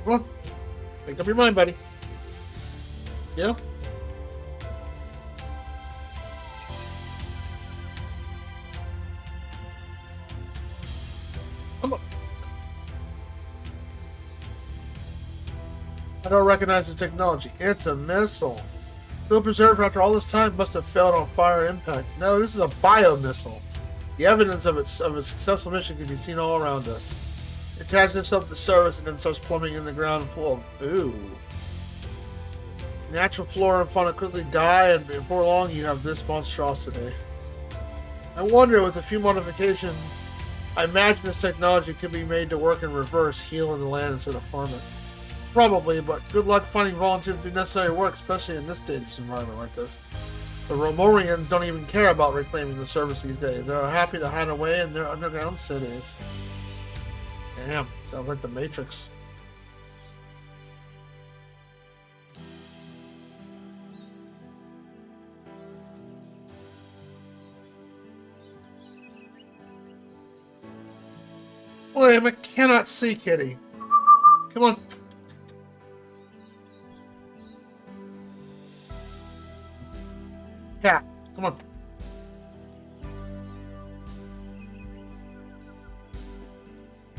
Come on. Make up your mind, buddy. Yeah? Come on. I don't recognize the technology. It's a missile. Still preserved after all this time, must have failed on fire impact. No, this is a bio-missile. The evidence of its successful mission can be seen all around us. It attaches itself to surface and then starts plummeting in the ground full of ooh. Natural flora and fauna quickly die, and before long you have this monstrosity. I wonder, with a few modifications, I imagine this technology could be made to work in reverse, healing the land instead of farming. Probably, but good luck finding volunteers to do necessary work, especially in this dangerous environment like this. The Romorians don't even care about reclaiming the surface these days. They're happy to hide away in their underground cities. Damn, sounds like the Matrix. William, I cannot see Kitty. Come on. Cat, come on.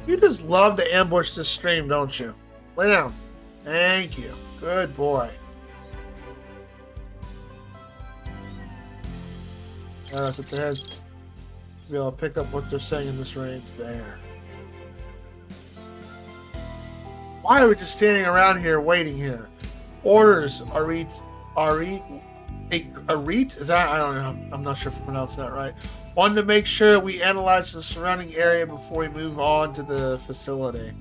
You just love to ambush this stream, don't you? Lay down. Thank you. Good boy. That's at the head. Be able to pick up what they're saying in this range there. Why are we just standing around here waiting here? Orders, Arit? Is that? I don't know. I'm not sure if I pronounced that right. Wanted to make sure we analyze the surrounding area before we move on to the facility.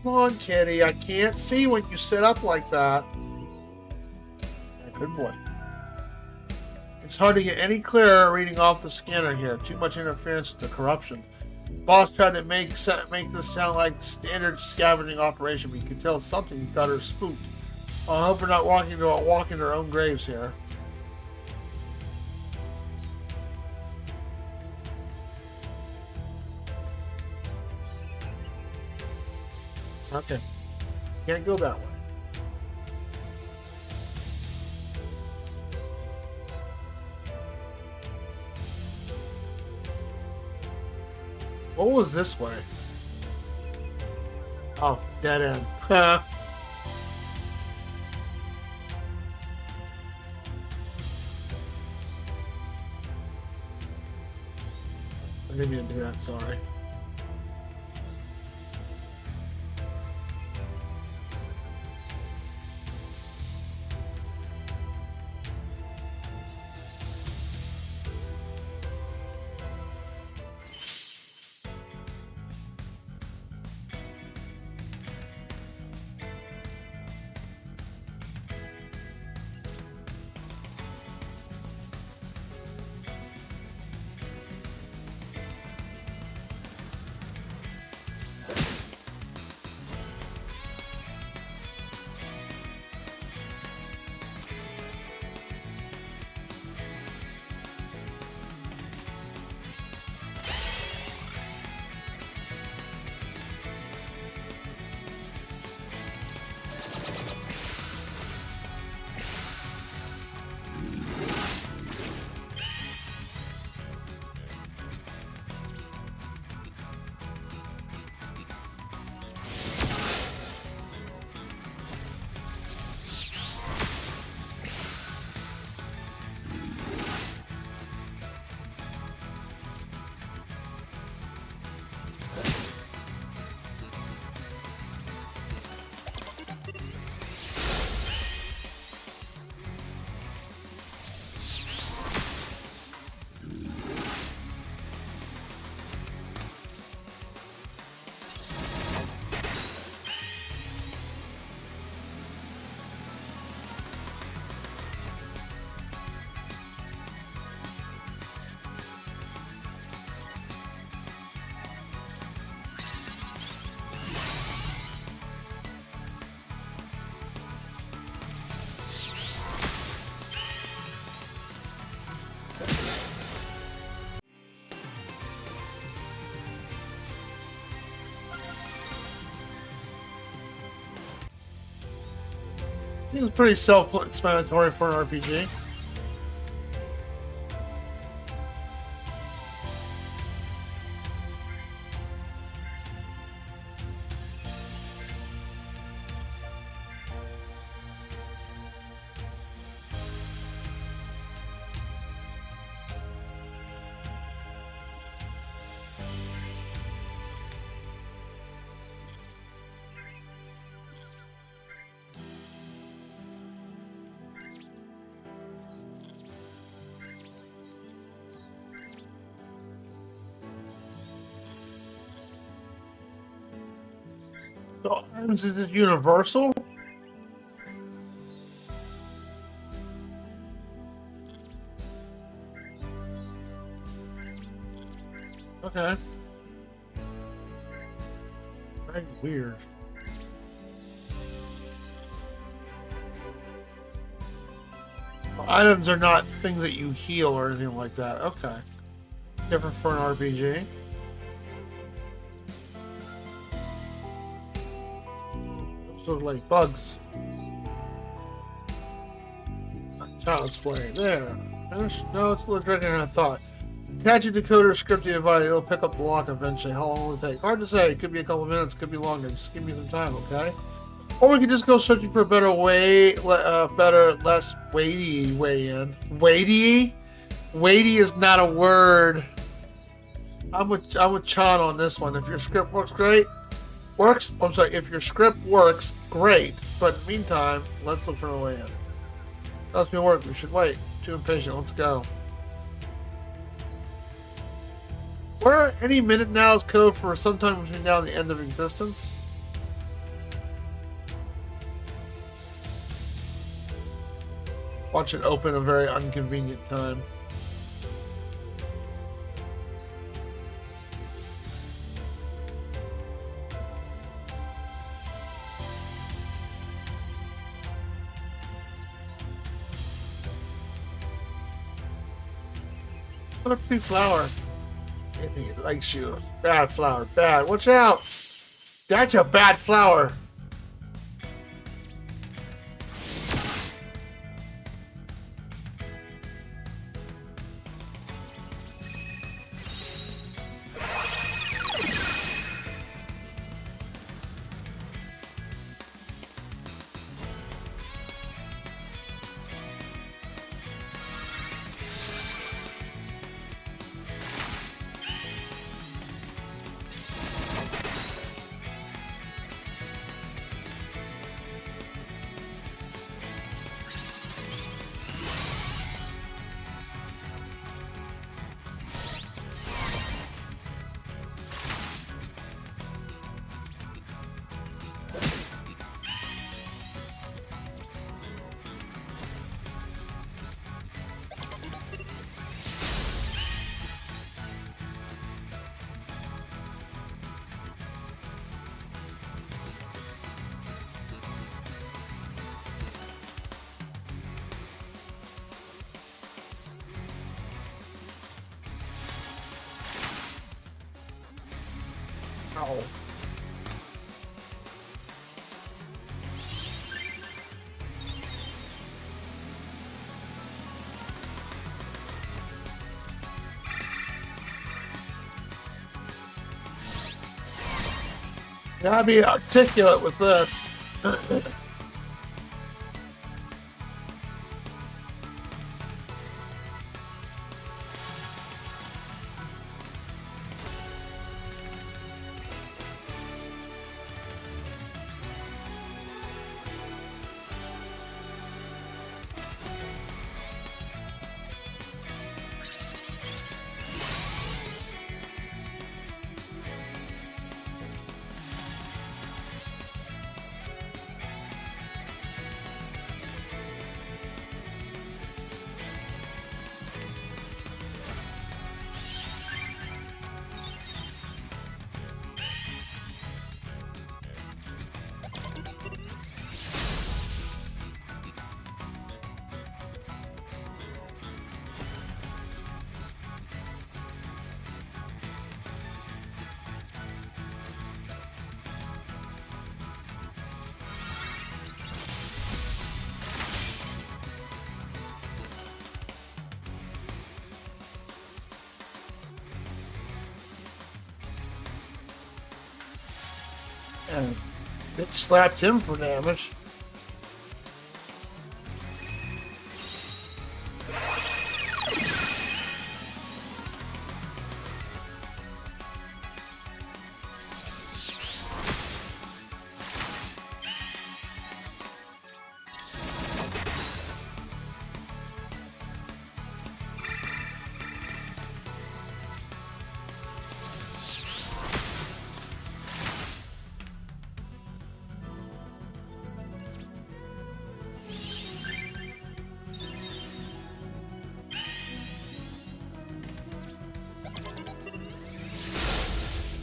Come on, Kitty. I can't see when you sit up like that. Yeah, good boy. It's hard to get any clearer reading off the scanner here. Too much interference with the corruption. Boss tried to make this sound like standard scavenging operation, but you can tell something's got her spooked. I hope we're not walking their own graves here. Okay. Can't go that way. What was this way? Oh, dead end. I didn't mean to do that, sorry. think it's pretty self-explanatory for an RPG. So, is it universal? Okay. Very weird. Items are not things that you heal or anything like that. Okay. Different for an RPG. Those look like bugs. Child's play. There. No, it's a little trickier than I thought. Attach a decoder script to your device. It'll pick up the lock eventually. How long will it take? Hard to say. It could be a couple minutes. Could be longer. Just give me some time, okay? Or we could just go searching for a better way, better, less weighty way in. Weighty? Weighty is not a word. I'm with Chan on this one. If your script if your script works, great. But in the meantime, let's look for a way in. That's me work. We should wait. Too impatient. Let's go. Where any minute now is code for sometime between now and the end of existence. Watch it open a very inconvenient time. What a pretty flower. Anything it likes you. Bad flower. Bad. Watch out. That's a bad flower. Ow. Gotta be articulate with this. And it slapped him for damage.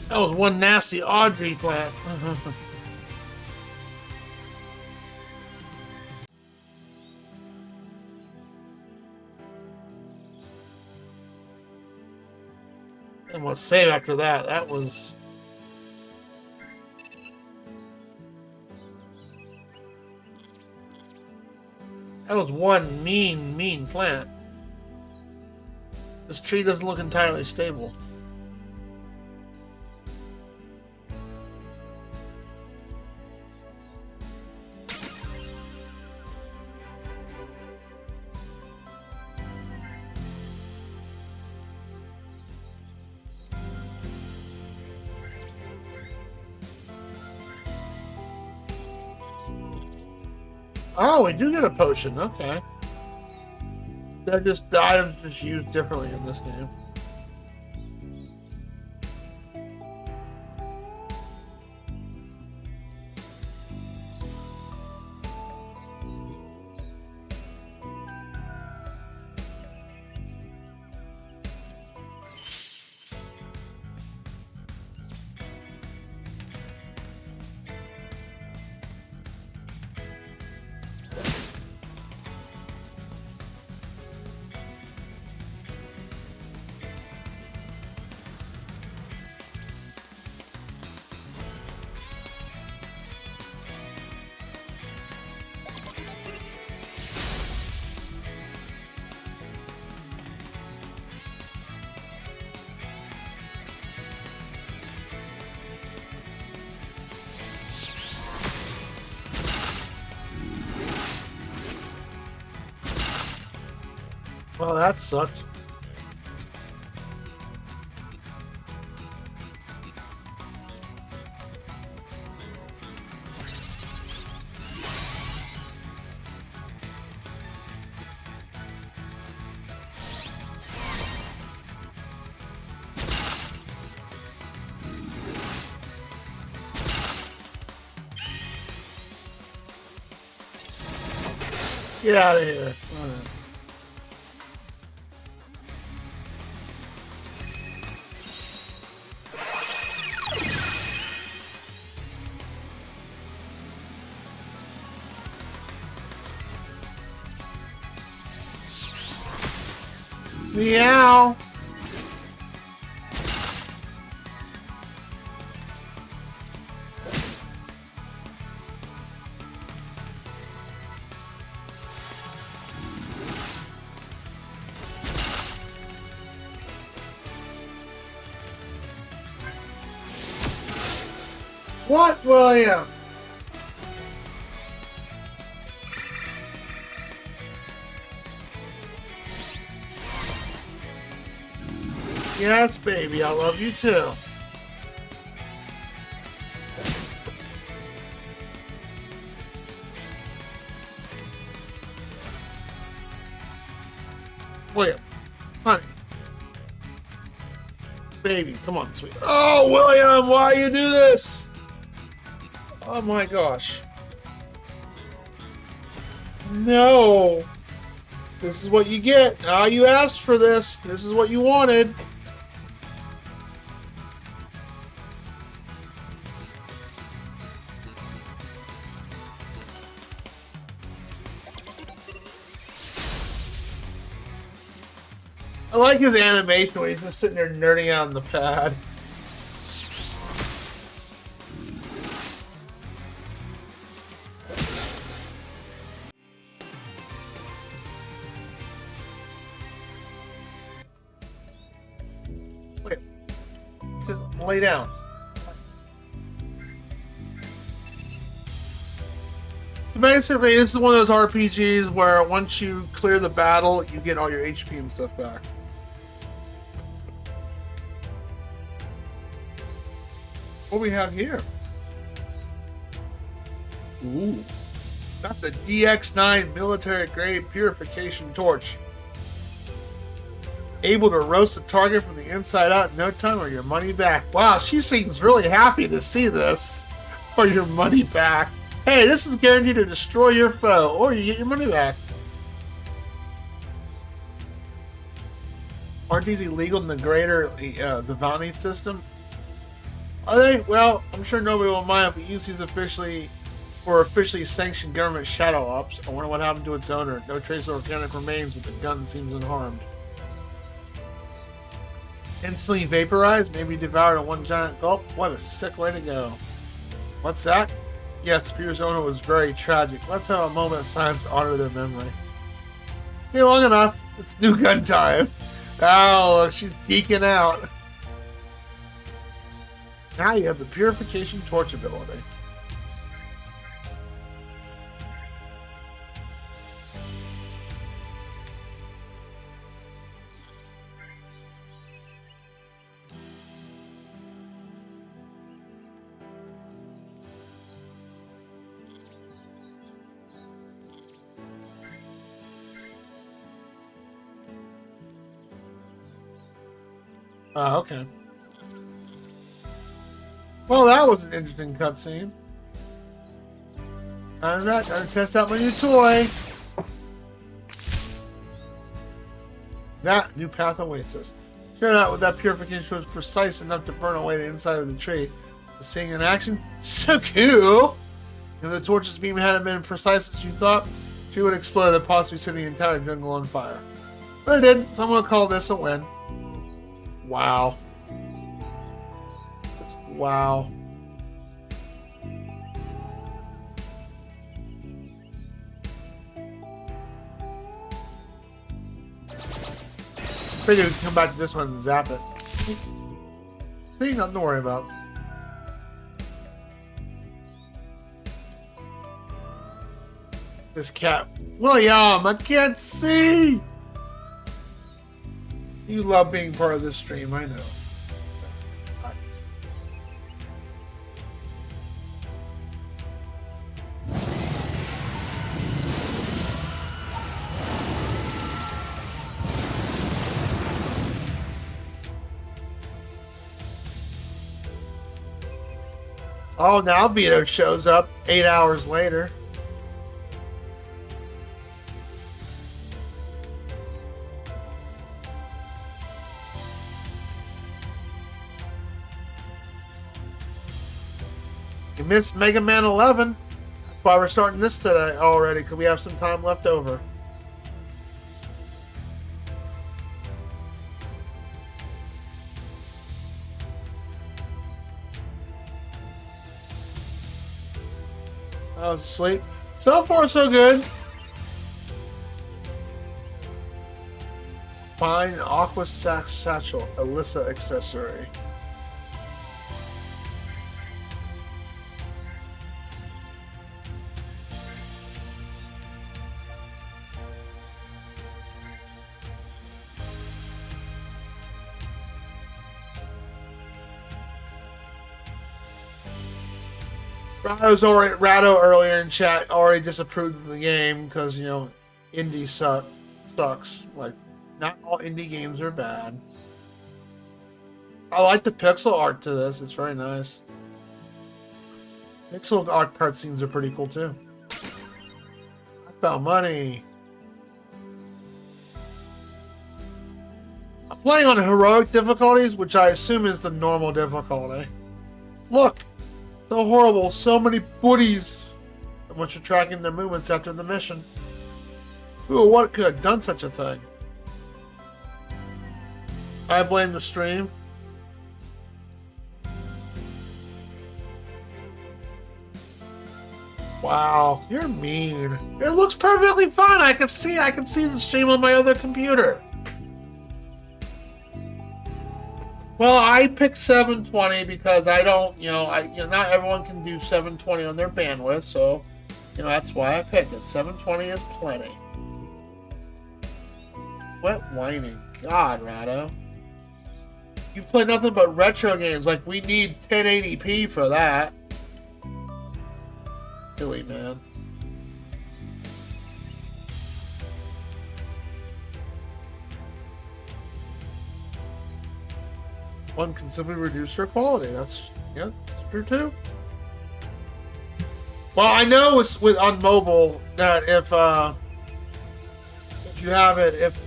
That was one nasty Audrey plant. And we'll save after that. That was... That was one mean plant. This tree doesn't look entirely stable. Oh, we do get a potion. Okay. They're just the items just used differently in this game. Well, that sucked. Get out of here. All right. Meow. What, William? Yes, baby, I love you too. William, honey. Baby, come on, sweet. Oh, William, why you do this? Oh my gosh. No. This is what you get. Ah, you asked for this. This is what you wanted. I like his animation where he's just sitting there nerding out on the pad. Wait. Lay down. Basically, this is one of those RPGs where once you clear the battle, you get all your HP and stuff back. What do we have here? Ooh. Got the DX9 military grade purification torch. Able to roast a target from the inside out in no time or your money back. Wow, she seems really happy to see this. Or your money back. Hey, this is guaranteed to destroy your foe, or you get your money back. Aren't these illegal in the greater Zavani system? Are they? Well, I'm sure nobody will mind if we use these officially sanctioned government shadow ops. I wonder what happened to its owner. No trace of organic remains, but the gun seems unharmed. Instantly vaporized, maybe devoured in one giant gulp. What a sick way to go. What's that? Yes, Spear's owner was very tragic. Let's have a moment of silence to honor their memory. Okay, long enough. It's new gun time. Oh, look, she's geeking out. Now you have the purification torch ability. Oh, okay. Well, that was an interesting cutscene. I'm not going to test out my new toy. That new path awaits us. Sure out with that purification was precise enough to burn away the inside of the tree. But seeing in action, so cool! If the torch's beam hadn't been precise as you thought, she would explode and possibly set the entire jungle on fire. But it didn't. Someone would call this a win. Wow. Just wow. Figured we'd come back to this one and zap it. See, nothing to worry about. This cat. William, I can't see! You love being part of this stream, I know. Oh, now Vito shows up 8 hours later. You missed Mega Man 11. That's why we're starting this today already, because we have some time left over. I was asleep. So far, so good. Fine Aqua Satchel, Alyssa accessory. Rado earlier in chat already disapproved of the game because, you know, indie sucks. Like, not all indie games are bad. I like the pixel art to this. It's very nice. Pixel art cutscenes are pretty cool too. I found money. I'm playing on heroic difficulties, which I assume is the normal difficulty. Look! So horrible, so many booties. And once you're tracking their movements after the mission. Ooh, what could have done such a thing? I blame the stream. Wow, you're mean. It looks perfectly fine. I can see the stream on my other computer. Well, I picked 720 because I don't, not everyone can do 720 on their bandwidth, so You know, that's why I picked it. 720 is plenty. Quit whining. God, Rado. You play nothing but retro games. Like, we need 1080p for that. Silly, man. One can simply reduce their quality. That's true too. Well, I know it's on mobile that if you have it, if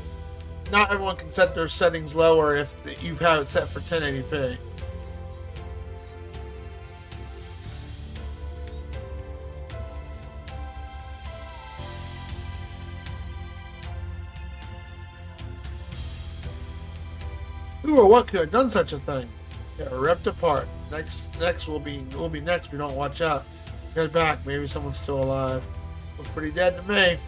not everyone can set their settings lower if you have it set for 1080p. Who or what could have done such a thing? Yeah, ripped apart. Next will be next. We don't watch out. Get back. Maybe someone's still alive. Look pretty dead to me.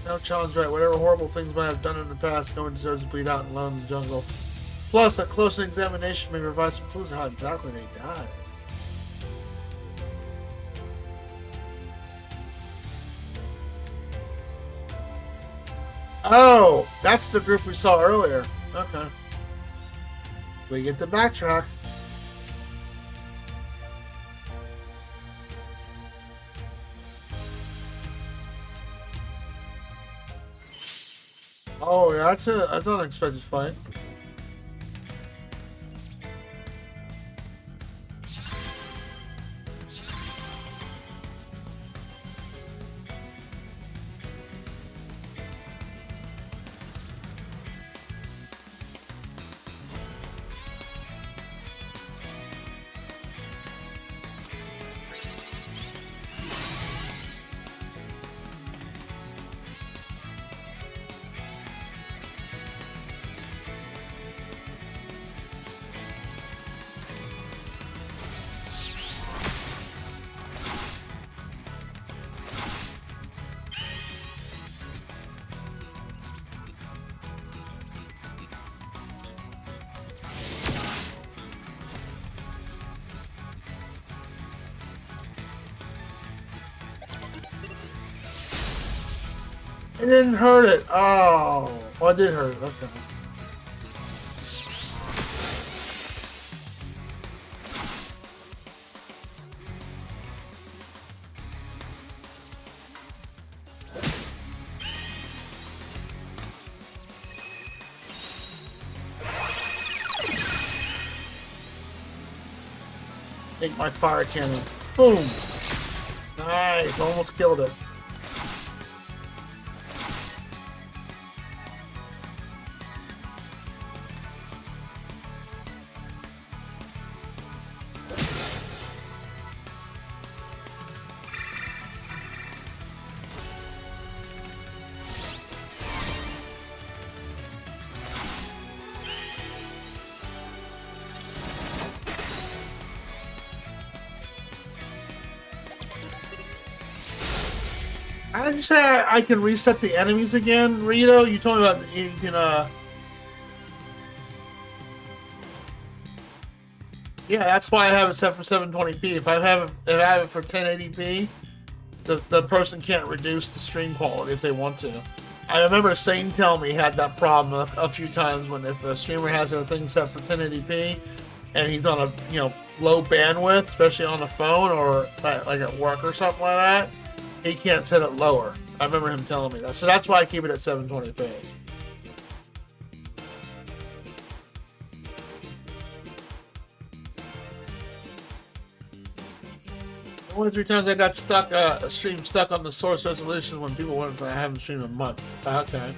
No, Sean's right. Whatever horrible things might have done in the past, no one deserves to bleed out alone in the jungle. Plus, a closer examination may provide some clues how exactly they died. Oh, that's the group we saw earlier. Okay. We get to backtrack. Oh, yeah, that's an unexpected fight. It didn't hurt it. Oh, well, it did hurt it. Okay. Take my fire cannon. Boom. Nice. Almost killed it. How did you say I can reset the enemies again, Rito? You told me about you can yeah, that's why I have it set for 720p. If I have it for 1080p, the person can't reduce the stream quality if they want to. I remember Sane tell me he had that problem a few times when if a streamer has their thing set for 1080p and he's on a low bandwidth, especially on the phone or like at work or something like that, he can't set it lower. I remember him telling me that. So that's why I keep it at 720p. Only 3 times I got stuck, a stream stuck on the source resolution when people wanted to have them stream a month. Okay.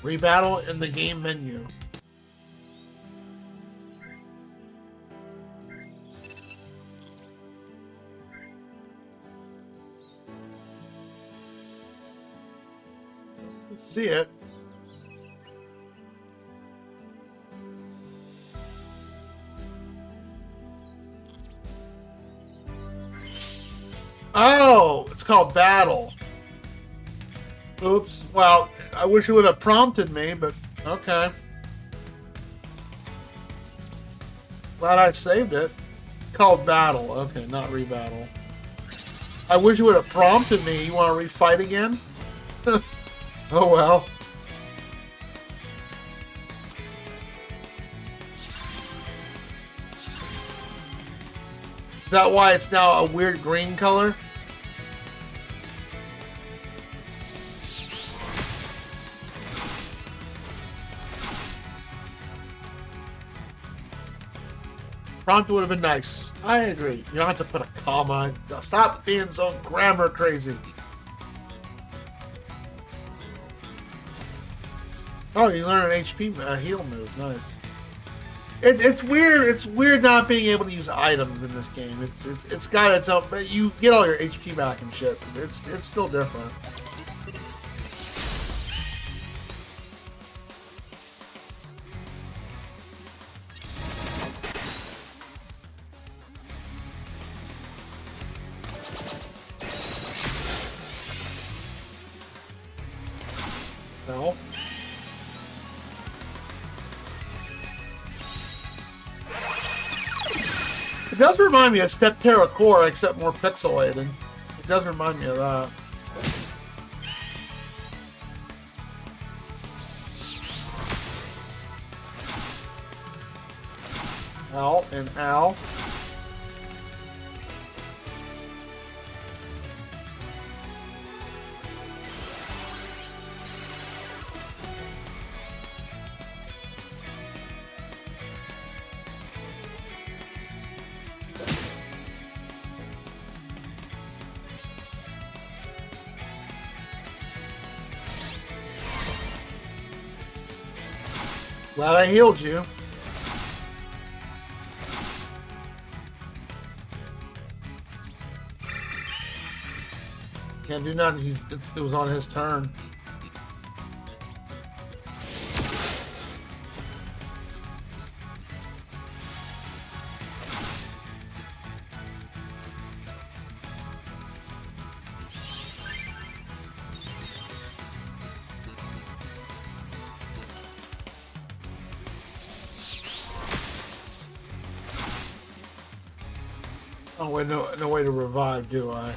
Rebattle in the game menu. See it. Oh, it's called Battle. Oops. Well, I wish it would have prompted me, but okay. Glad I saved it. It's called battle. Okay, not rebattle. I wish it would have prompted me. You want to refight again? Oh well. Is that why it's now a weird green color? Prompt would have been nice. I agree. You don't have to put a comma. Stop being so grammar crazy. Oh, you learn an HP heal move. Nice. It's weird. It's weird not being able to use items in this game. It's got its own. But you get all your HP back and shit. It's still different. No. It does remind me of Stepterra Core, except more pixelated. It does remind me of that. Ow and ow. Glad I healed you. Can't do nothing. It was on his turn. Oh wait, no way to revive, do I?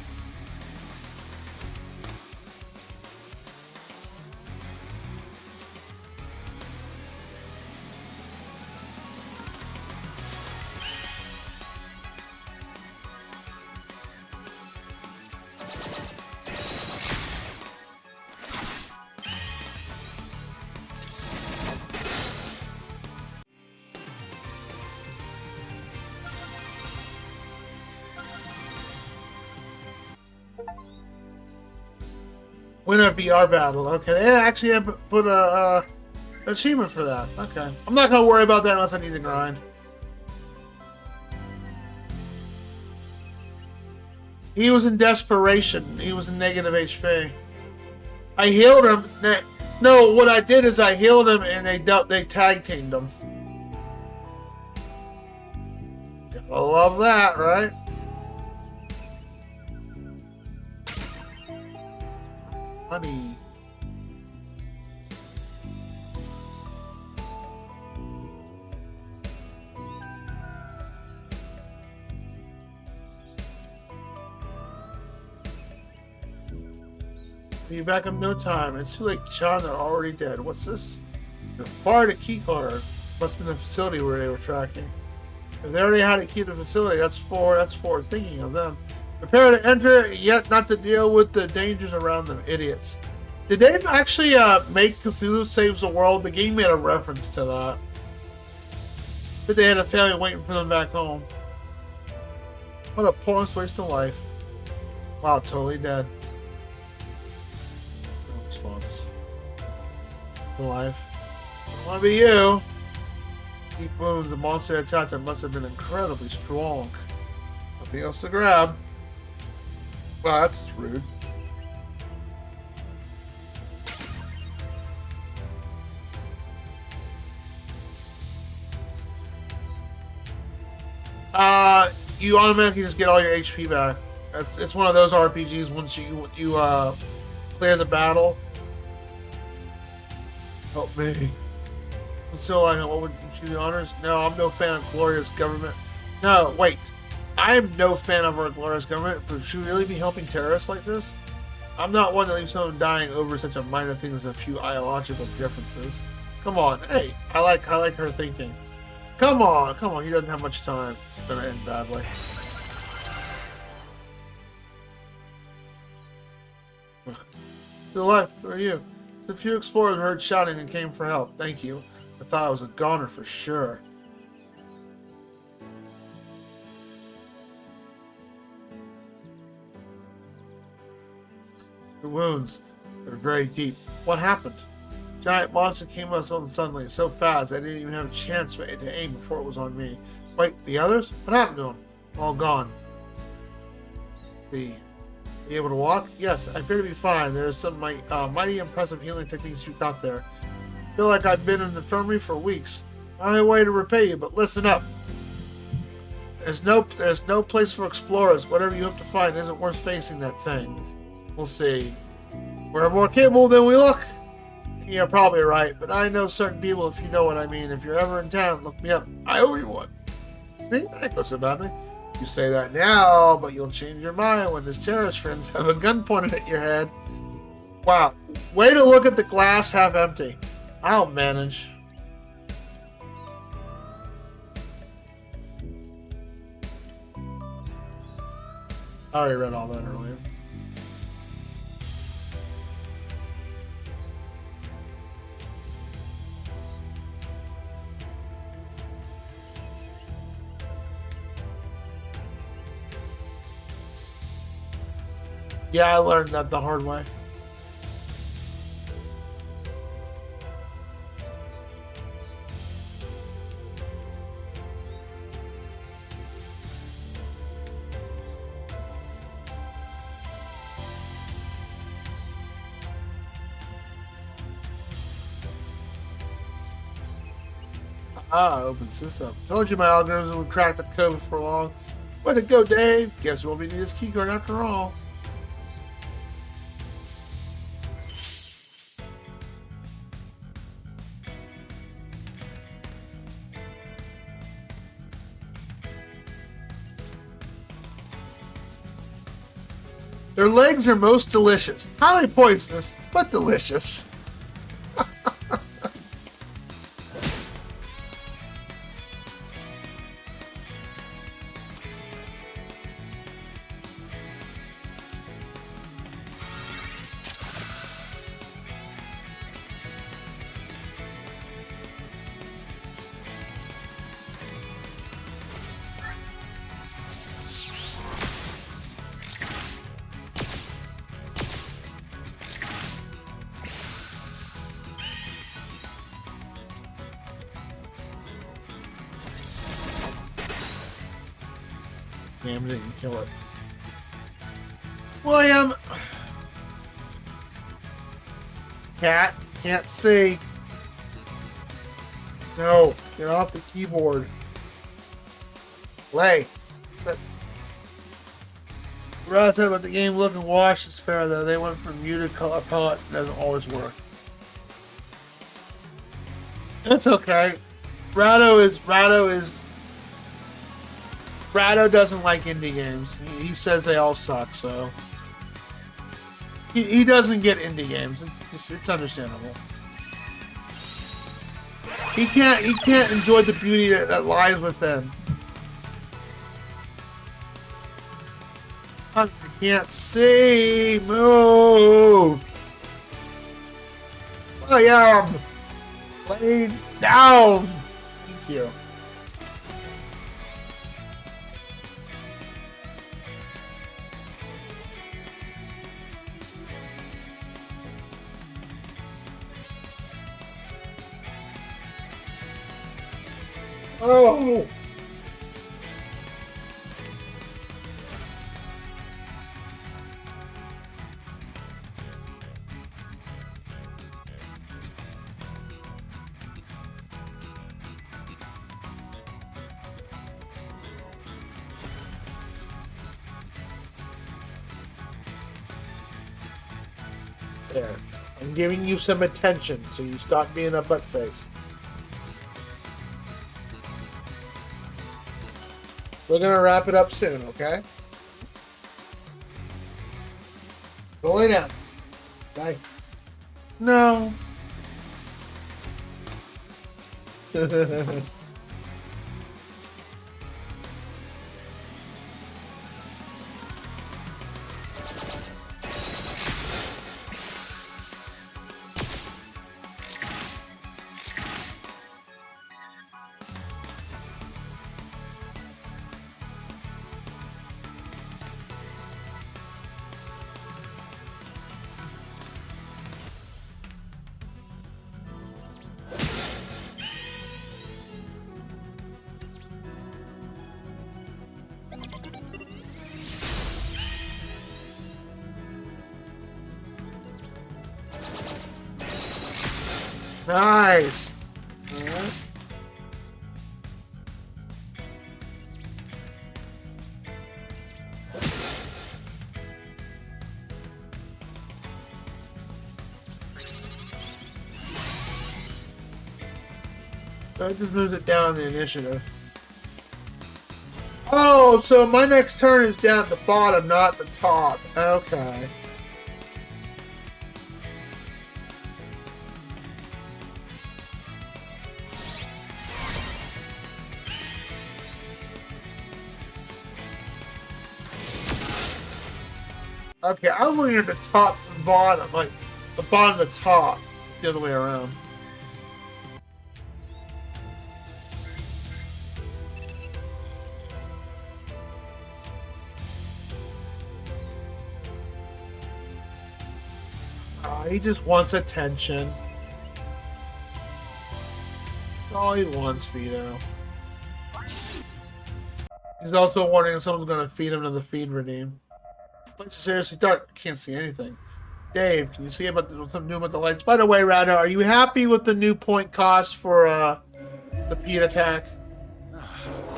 Win a VR battle. Okay, they actually have put a achievement for that. Okay, I'm not gonna worry about that unless I need to grind. He was in desperation. He was in negative HP. I healed him. No, what I did is I healed him and they tag teamed him. Gotta love that, right? Honey. Be back in no time. It's too late, Sean. They're already dead. What's this? The bar to key card. Must have been the facility where they were tracking. If they already had to key the facility, that's for thinking of them. Prepare to enter, yet not to deal with the dangers around them. Idiots. Did they actually make Cthulhu Saves the World? The game made a reference to that. But they had a family waiting for them back home. What a pointless waste of life. Wow, totally dead. No response. To life. I want to be you. Deep wounds, the monster attack that must have been incredibly strong. Nothing else to grab. Wow, that's just rude. You automatically just get all your HP back. It's one of those RPGs. Once you clear the battle. Help me. So, like, what would you do the honors? No, I'm no fan of glorious government. No, wait. I am no fan of our glorious government, but should we really be helping terrorists like this? I'm not one to leave someone dying over such a minor thing as a few ideological differences. Come on, hey, I like her thinking. Come on, he doesn't have much time. It's gonna end badly. To the left, who are you? It's a few explorers heard shouting and came for help. Thank you. I thought I was a goner for sure. The wounds are very deep. What happened? Giant monster came us on suddenly, so fast I didn't even have a chance to aim before it was on me. Wait, the others? What happened to them? All gone. See. Be able to walk? Yes, I appear to be fine. There's some mighty impressive healing techniques you got there. I feel like I've been in the infirmary for weeks. I have a way to repay you, but listen up. There's no place for explorers. Whatever you hope to find isn't worth facing that thing. We'll see. We're more capable than we look. You're probably right, but I know certain people, if you know what I mean. If you're ever in town, look me up. I owe you one. See? I go so badly. You say that now, but you'll change your mind when his terrorist friends have a gun pointed at your head. Wow. Way to look at the glass half empty. I'll manage. I already read all that earlier. Yeah, I learned that the hard way. Opens this up. Told you my algorithm would crack the code before long. Way to go, Dave. Guess we'll be needing this keycard after all. Their legs are most delicious. Highly poisonous, but delicious. Damn it, you kill it. William! Cat, can't see. No, get off the keyboard. Play. Right about the game looking washed is fair though. They went from muted color palette. It doesn't always work. That's okay. Rado doesn't like indie games. He says they all suck, so he doesn't get indie games. It's understandable. He can't enjoy the beauty that lies within. I can't see. Move. I am laid down. Thank you. Oh. There. I'm giving you some attention, so you stop being a butt face. We're gonna wrap it up soon, okay? Go lay down. Bye. No. Nice. Alright. So I just moved it down the initiative. Oh, so my next turn is down at the bottom, not the top. Okay. Okay, I was looking at the top and bottom, like the bottom and the top. It's the other way around. Oh, he just wants attention. That's all he wants, Vito. He's also wondering if someone's going to feed him to the feed redeem. Lights are seriously dark. I can't see anything. Dave, can you see about something new about the lights? By the way, Rado, are you happy with the new point cost for the Pete attack?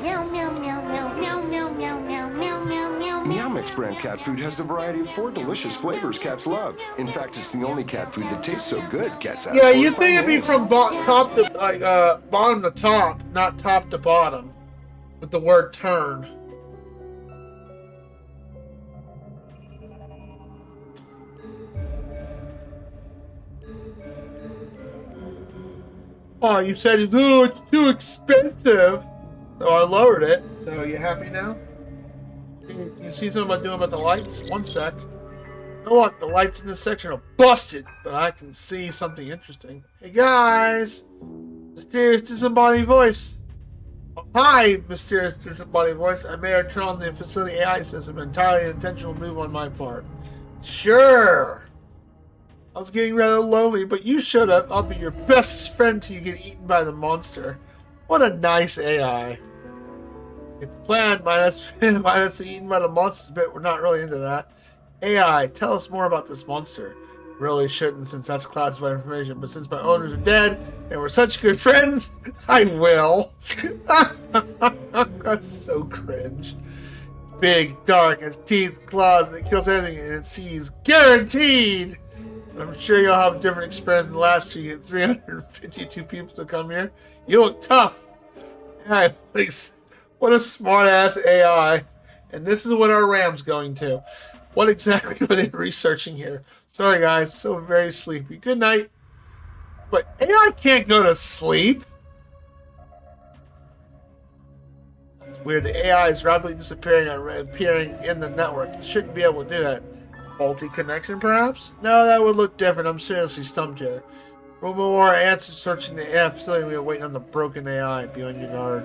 Meow meow meow meow meow meow meow meow meow meow meow. Meow Mix brand cat food has a variety of 4 delicious flavors cats love. In fact, it's the only cat food that tastes so good cats ask Yeah, for you'd it think it'd be by from top to bottom to top, not top to bottom, with the word turn. Oh, you said it's too expensive, so I lowered it. So you happy now? Can you see something about doing about the lights? One sec. Oh look, the lights in this section are busted, but I can see something interesting. Hey guys! Mysterious disembodied voice. Oh, hi, mysterious disembodied voice. I may have turned on the facility AI system. Entirely an intentional move on my part. Sure. I was getting rather lonely, but you showed up. I'll be your bestest friend till you get eaten by the monster. What a nice AI. It's planned minus the eaten by the monsters bit. We're not really into that. AI, tell us more about this monster. Really shouldn't, since that's classified information, but since my owners are dead and we're such good friends, I will. That's so cringe. Big, dark, has teeth, claws, and it kills everything and it sees. Guaranteed! I'm sure you'll have a different experience than last year. You get 352 people to come here. You look tough. Yeah, what a smart ass AI. And this is what our RAM's going to. What exactly are they researching here? Sorry guys, so very sleepy. Good night. But AI can't go to sleep. It's weird. The AI is rapidly disappearing and appearing in the network. It shouldn't be able to do that. Faulty connection, perhaps? No, that would look different. I'm seriously stumped here. For more answers searching the AI facility, we are waiting on the broken AI. Be on your guard.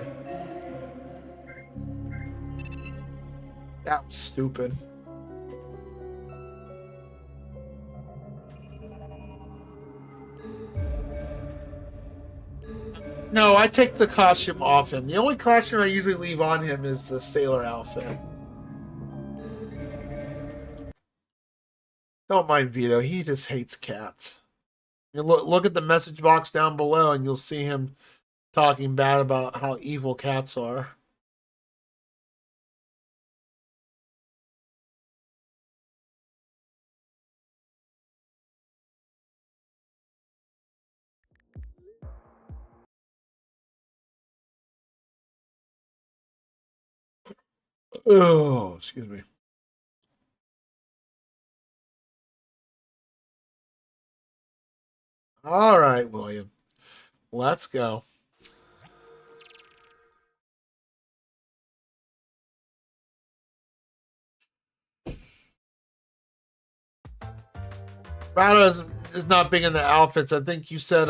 That was stupid. No, I take the costume off him. The only costume I usually leave on him is the sailor outfit. Don't mind Vito. He just hates cats. You look at the message box down below and you'll see him talking bad about how evil cats are. Oh, excuse me. All right, William. Let's go. Rado is not big into outfits. I think you said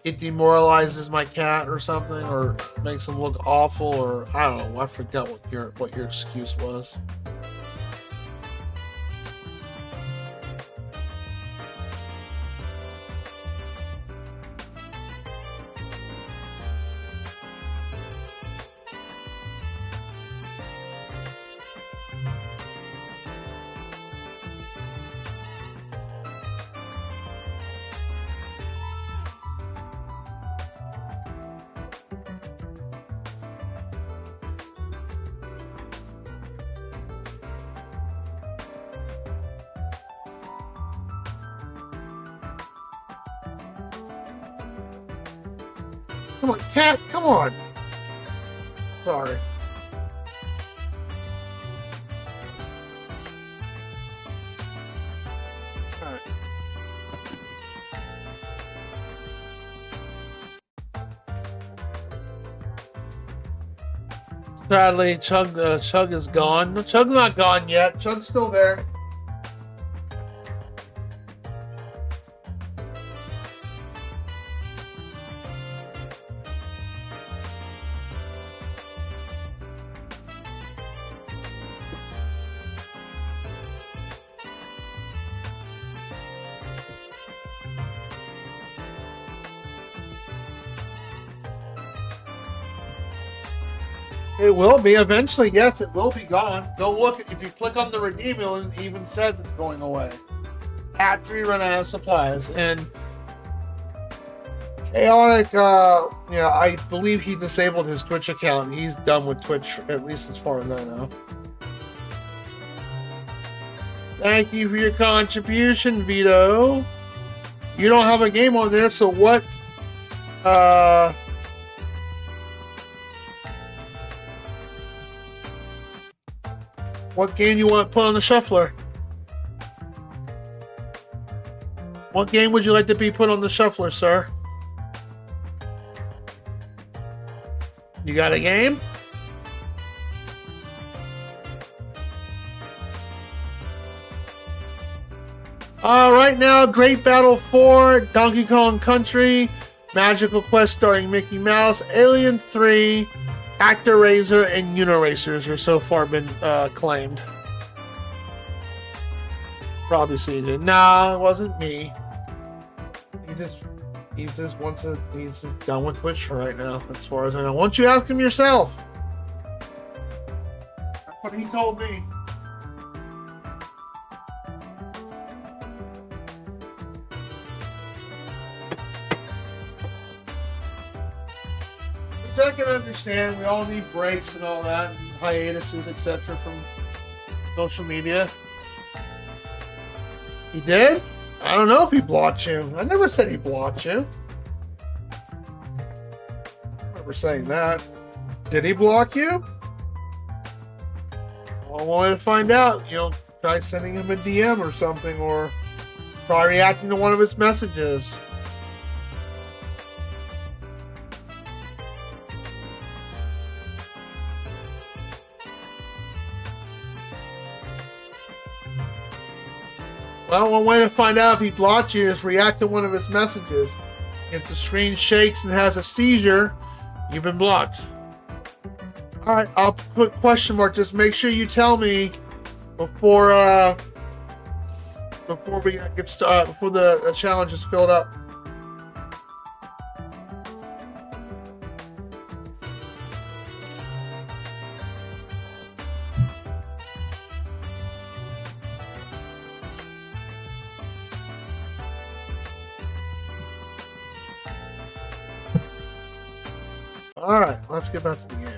it demoralizes my cat or something, or makes him look awful, or I don't know. I forgot what your excuse was. Come on, cat, come on. Sorry. Alright. Sadly, Chug is gone. No, Chug's not gone yet. Chug's still there. It will be eventually. Yes, it will be gone. Go look. If you click on the redeem, it even says it's going away. At-free run out of supplies. And Chaotic, yeah, I believe he disabled his Twitch account. He's done with Twitch, at least as far as I know. Thank you for your contribution, Vito. You don't have a game on there, so what? What game you want to put on the shuffler? What game would you like to be put on the shuffler, sir? You got a game? Right now, Great Battle 4, Donkey Kong Country, Magical Quest starring Mickey Mouse, Alien 3, Actor-Razor, and Uniracers are so far been claimed. Probably seen it. Nah, it wasn't me. He's just done with Twitch for right now, as far as I know. Why don't you ask him yourself? That's what he told me. Which I can understand. We all need breaks and all that, and hiatuses, etc. from social media. He did? I don't know if he blocked you. I never said he blocked you. I remember saying that. Did he block you? Well, I wanted to find out. You know, try sending him a DM or something, or try reacting to one of his messages. Well, one way to find out if he blocked you is react to one of his messages. If the screen shakes and has a seizure, you've been blocked. Alright, I'll put question mark. Just make sure you tell me before we get started, before the challenge is filled up. Alright, let's get back to the game.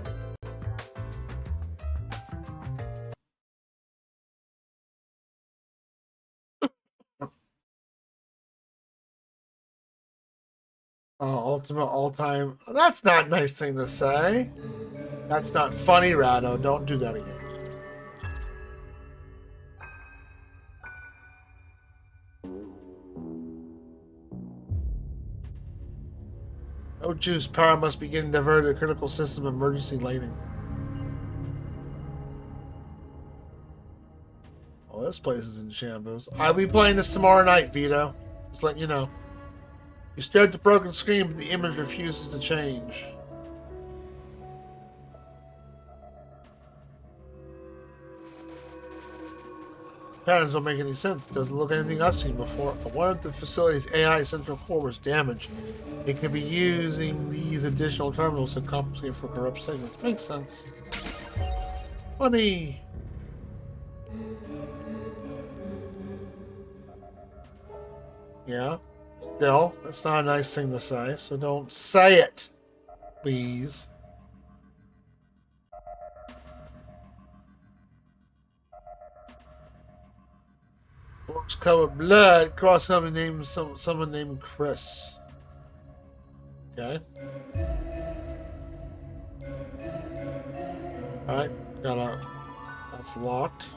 Ultimate all-time. That's not a nice thing to say. That's not funny, Rado. Don't do that again. Oh, juice. Power must be getting diverted to critical system emergency lighting. Oh, this place is in shambles. I'll be playing this tomorrow night, Vito. Just letting you know. You stare at the broken screen, but the image refuses to change. Patterns don't make any sense. Doesn't look anything I've seen before. But what if the facility's AI central core was damaged? It could be using these additional terminals to compensate for corrupt signals. Makes sense. Funny. Yeah. Still, that's not a nice thing to say, so don't say it. Please. Doors covered blood. Cross someone named Chris. Okay. Alright, that's locked.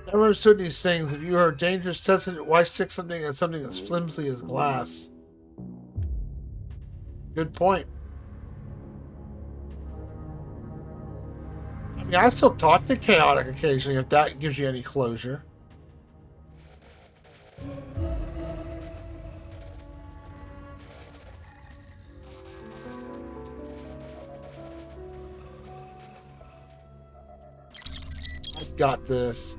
Never understood these things. If you are dangerous, tested, why stick something at something as flimsy as glass? Good point. I mean, I still talk to Chaotic occasionally, if that gives you any closure. I got this.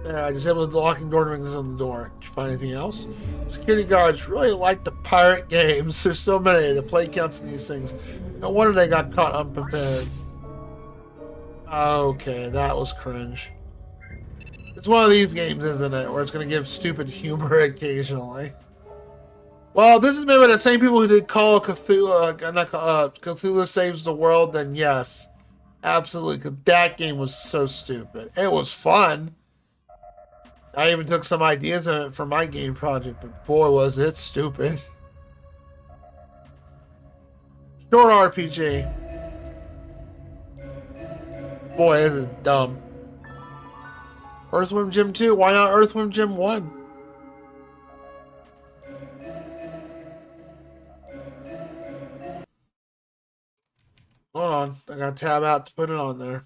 There, I disabled the locking door rings on the door. Did you find anything else? Security guards really like the pirate games. There's so many. The play counts in these things. No wonder they got caught unprepared. Okay, that was cringe. It's one of these games, isn't it? Where it's going to give stupid humor occasionally. Well, this is made by the same people who did Call of Cthulhu, Cthulhu Saves the World, then yes. Absolutely, because that game was so stupid. It was fun. I even took some ideas of it for my game project, but boy, was it stupid. Short RPG. Boy, this is dumb. Earthworm Jim 2? Why not Earthworm Jim 1? Hold on. I got to tab out to put it on there.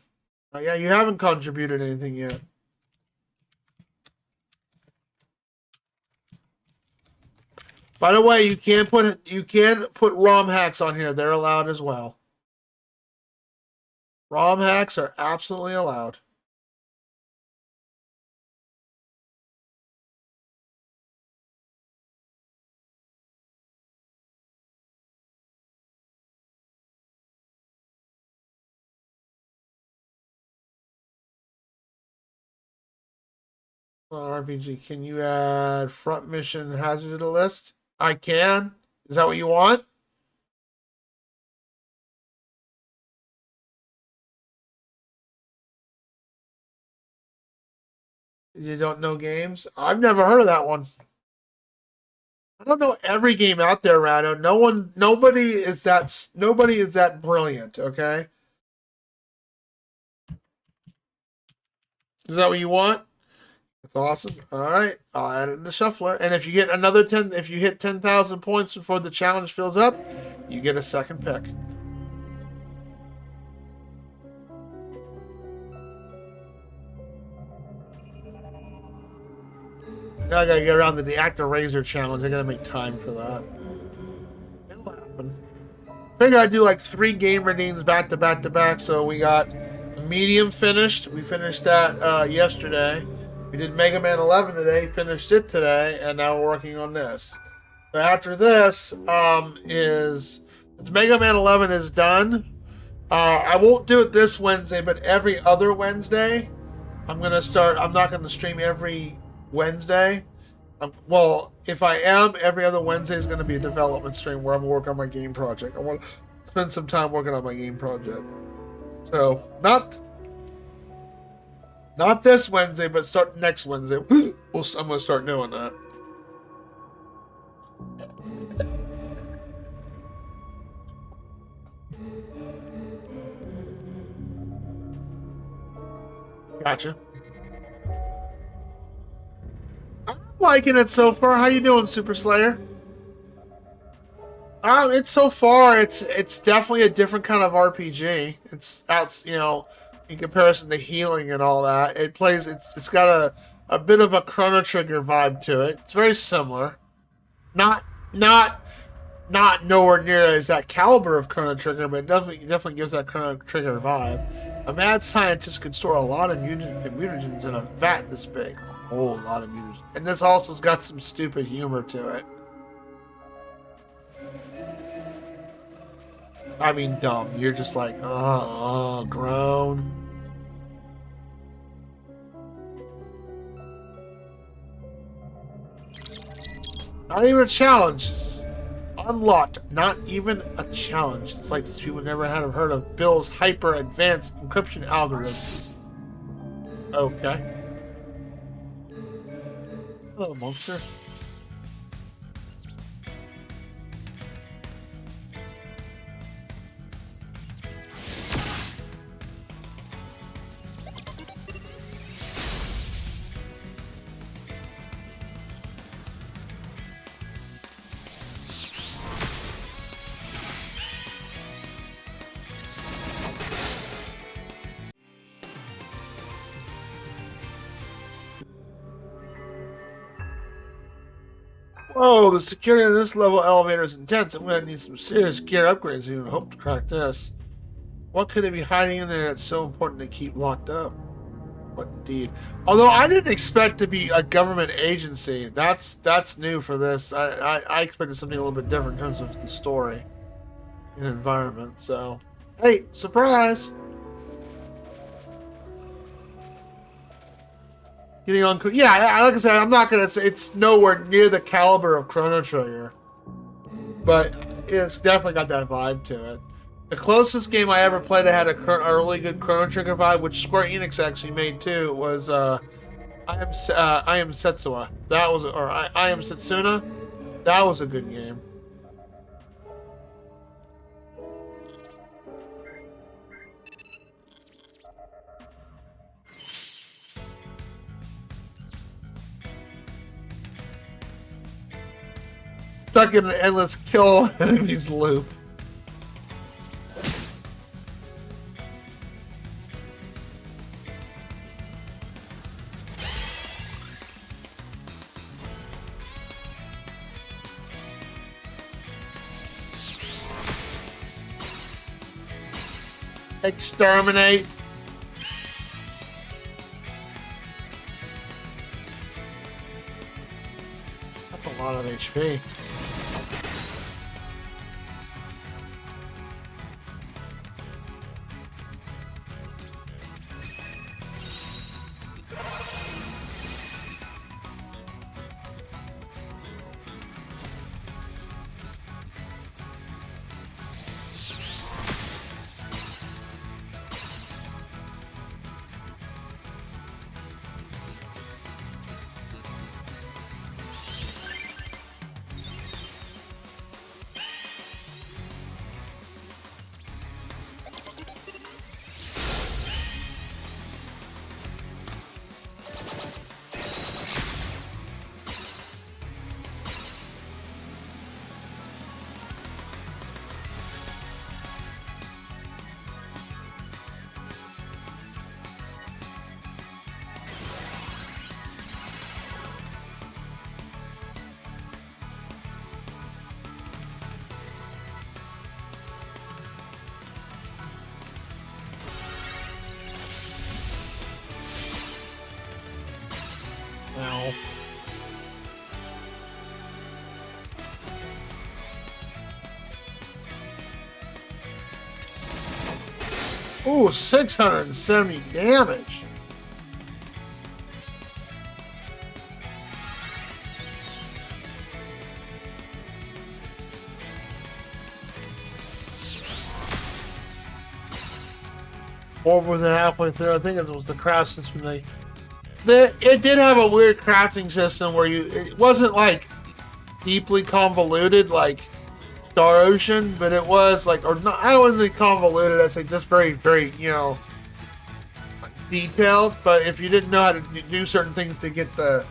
Yeah, you haven't contributed anything yet. By the way, you can put ROM hacks on here. They're allowed as well. ROM hacks are absolutely allowed. RPG, can you add front mission hazard to the list? I can. Is that what you want? You don't know games? I've never heard of that one. I don't know every game out there, Rado. Nobody is that brilliant, okay? Is that what you want? That's awesome. All right, I'll add it in the shuffler. And if you get another 10, if you hit 10,000 points before the challenge fills up, you get a second pick. Now I gotta get around to the Actor Razor challenge. I gotta make time for that. It'll happen. Figure I'd do like 3 game redeems back to back to back. So we got Medium finished. We finished that yesterday. We did Mega Man 11 today, finished it today, and now we're working on this. So after this Mega Man 11 is done. I won't do it this Wednesday, but every other Wednesday, I'm not going to stream every Wednesday. Well, if I am, every other Wednesday is going to be a development stream where I'm working on my game project. I want to spend some time working on my game project. So not this Wednesday, but start next Wednesday. I'm going to start doing that. Gotcha. I'm liking it so far. How you doing, Super Slayer? It's so far. It's definitely a different kind of RPG. It's out, in comparison to healing and all that. It plays. It's got a bit of a Chrono Trigger vibe to it. It's very similar. Not nowhere near as that caliber of Chrono Trigger, but it definitely gives that Chrono Trigger vibe. A mad scientist could store a lot of mutagens in a vat this big. A whole lot of mutagens. And this also's got some stupid humor to it. I mean, dumb. You're just like, groan. Not even a challenge. It's unlocked. Not even a challenge. It's like these people never had heard of Bill's hyper advanced encryption algorithms. Okay. Hello, monster. Whoa, the security of this level elevator is intense. I'm going to need some serious gear upgrades to even hope to crack this. What could it be hiding in there that's so important to keep locked up? What indeed? Although I didn't expect to be a government agency. That's new for this. I expected something a little bit different in terms of the story and environment. So, hey, surprise! Getting on, yeah. Like I said, I'm not gonna say it's nowhere near the caliber of Chrono Trigger, but it's definitely got that vibe to it. The closest game I ever played that had a really good Chrono Trigger vibe, which Square Enix actually made too, was I am Setsuna. That was, or I am Setsuna. That was a good game. Stuck in an endless kill enemies loop. Exterminate. That's a lot of HP. Ow. Ooh, 670 damage. Or was it halfway through? I think it was the craft system. It did have a weird crafting system where it wasn't like deeply convoluted like Star Ocean, but it was like, or not, I wouldn't say convoluted, I'd say just very, very, detailed. But if you didn't know how to do certain things to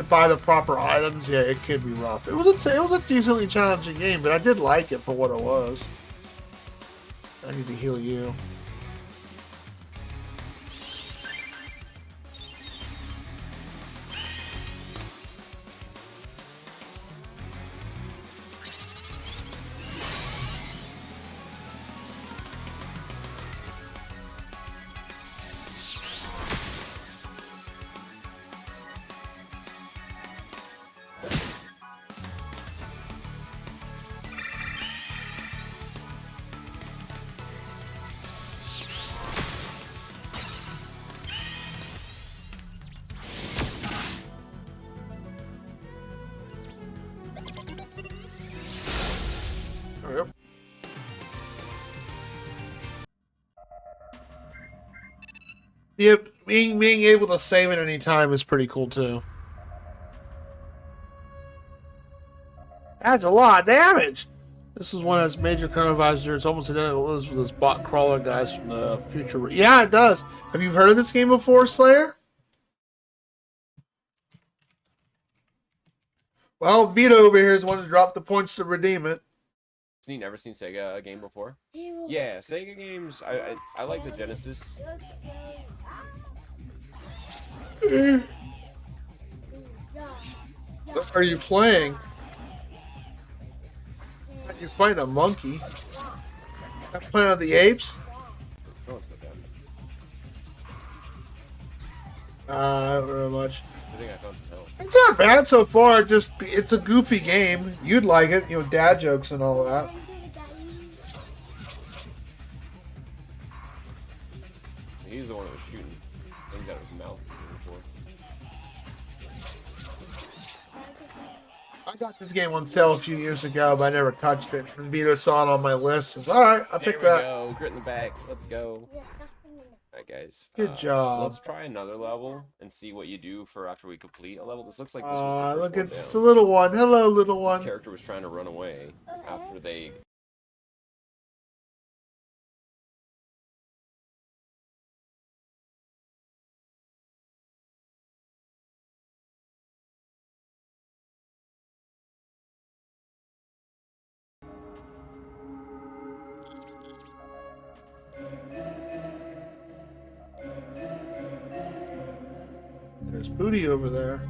buy the proper items, yeah, it could be rough. It was a decently challenging game, but I did like it for what it was. I need to heal you. Yep. Yeah, being able to save at any time is pretty cool too. That's a lot of damage. This is one that's major chronovisor. It's almost identical with those bot crawler guys from the future. Yeah, it does. Have you heard of this game before, Slayer? Well, Vito over here is one to drop the points to redeem it. You never seen Sega game before? Yeah, Sega games. I like the Genesis. What are you playing? You fight a monkey. Planet of the Apes? I don't know much. I think I found some help. It's not bad so far. It's a goofy game. You'd like it, dad jokes and all that. He's the one that was shooting. He's got his mouth before. I got this game on sale a few years ago, but I never touched it. And Vito saw it on my list. Alright, I'll pick that. There we go. Grit in the back. Let's go. Alright, guys. Good job. Let's try another level and see what you do for after we complete a level. This looks like this was the Look first at one the little one. Hello, little down. one. This character was trying to run away after they... There's Booty over there.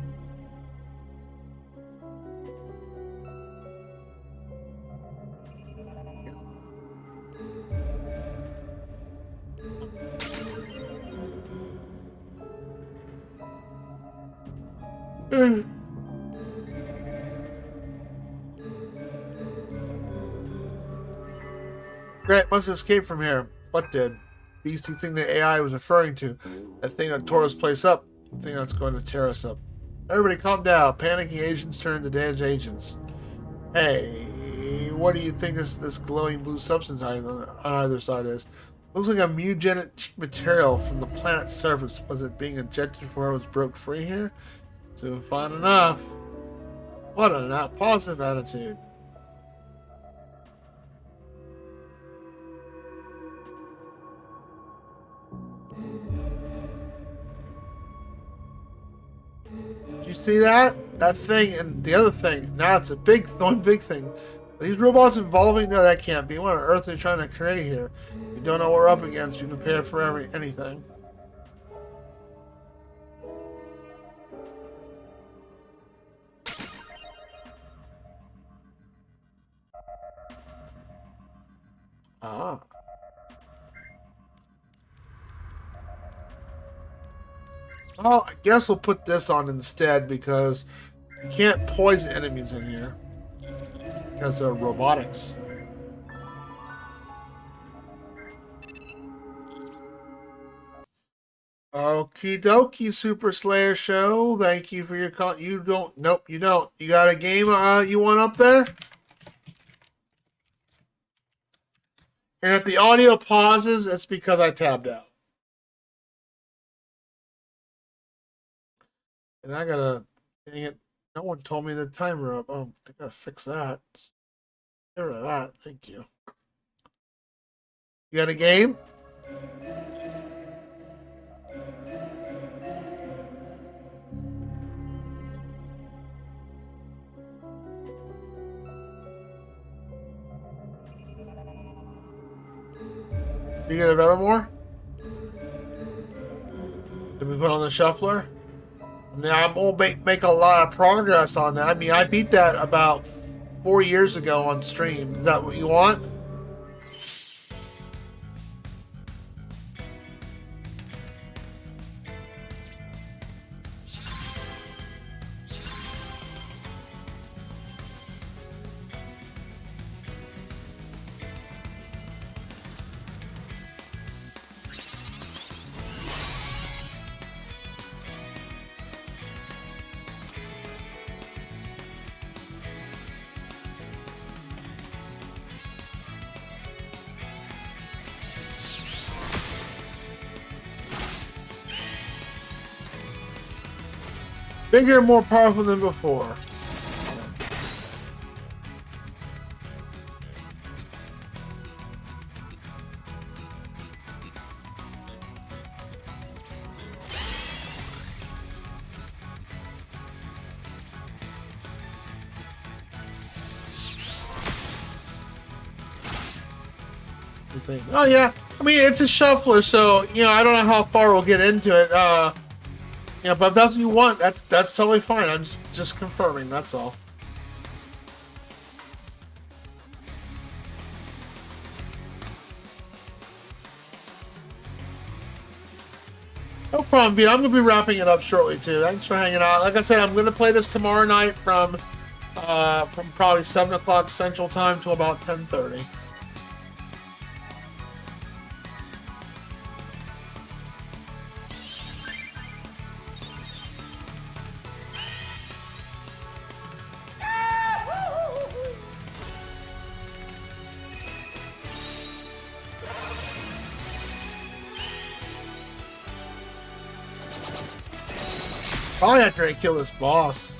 Grant must escape from here. What did? Beastie thing the AI was referring to. That thing that tore this place up. The thing that's going to tear us up. Everybody calm down. Panicking agents turn to damaged agents. Hey, what do you think this glowing blue substance on either side is? Looks like a mutagenic material from the planet's surface. Was it being injected before it was broke free here? So fine enough. What a positive attitude. Did you see that? That thing and the other thing. Now it's a one big thing. Are these robots evolving? No, that can't be. What on earth are they trying to create here? We don't know what we're up against. Be prepared for anything. Ah. Oh, I guess we'll put this on instead because you can't poison enemies in here because of robotics. Okie dokie, Super Slayer Show. Thank you for your call. You don't. Nope, you don't. You got a game you want up there? And if the audio pauses, it's because I tabbed out. And I gotta, dang it, no one told me the timer up. Oh, I gotta fix that. Get rid of that. Thank you. You got a game? You get it Evermore? Did we put on the shuffler? Now I'm gonna make a lot of progress on that. I mean, I beat that about 4 years ago on stream. Is that what you want? Bigger and more powerful than before. Oh yeah, I mean it's a shuffler, so you know I don't know how far we'll get into it. Yeah, but if that's what you want, that's totally fine. I'm just confirming. That's all. No problem, B. I'm gonna be wrapping it up shortly too. Thanks for hanging out. Like I said, I'm gonna play this tomorrow night from probably 7 o'clock Central Time to about 10:30. Probably after I kill this boss.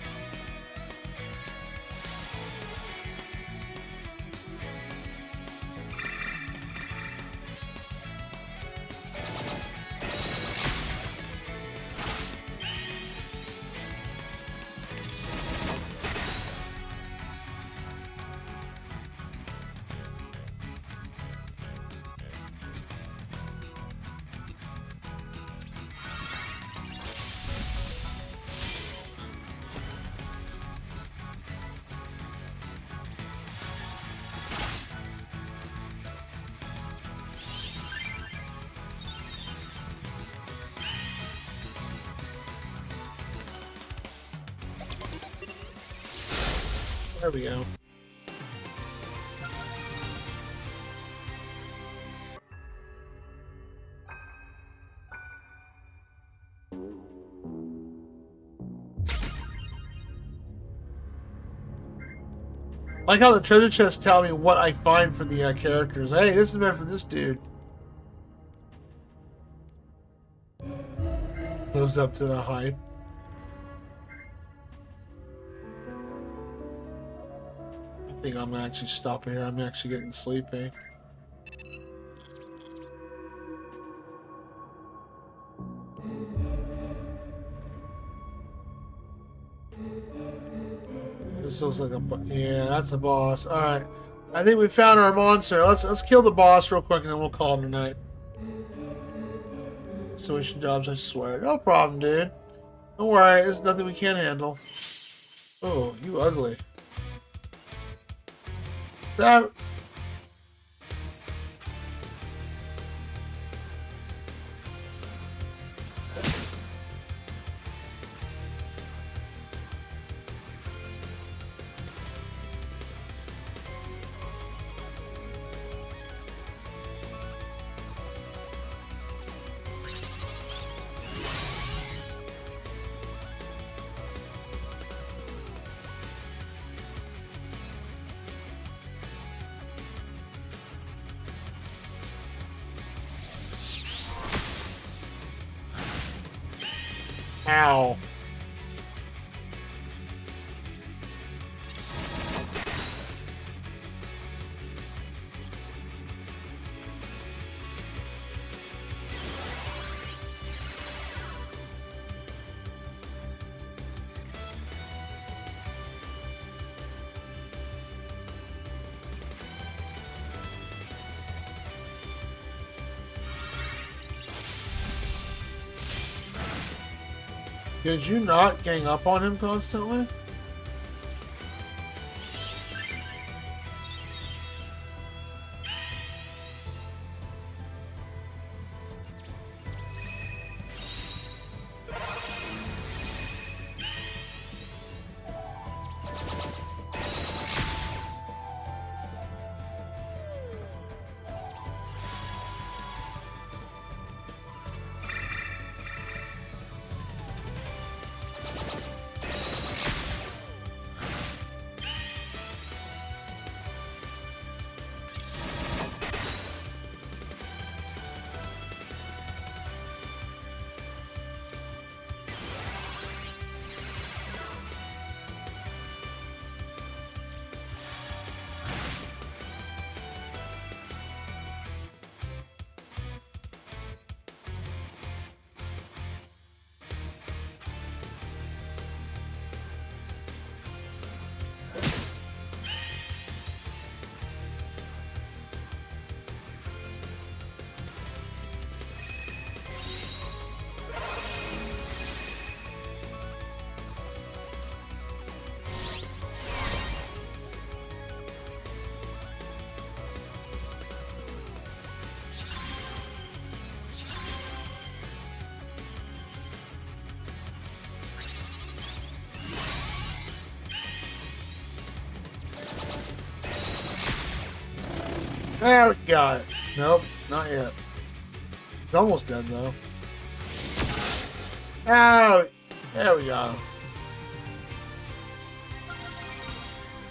There we go. I like how the treasure chests tell me what I find for the characters. Hey, this is meant for this dude. Lives up to the hype. I think I'm gonna actually stop here. I'm actually getting sleepy. This looks like yeah, that's a boss. All right, I think we found our monster. Let's kill the boss real quick and then we'll call him tonight. Solution jobs, I swear. No problem, dude. Don't worry, there's nothing we can't handle. Oh, you ugly. That. Ow. Did you not gang up on him constantly? There we got it. Nope, not yet. It's almost dead though. Oh, there we go.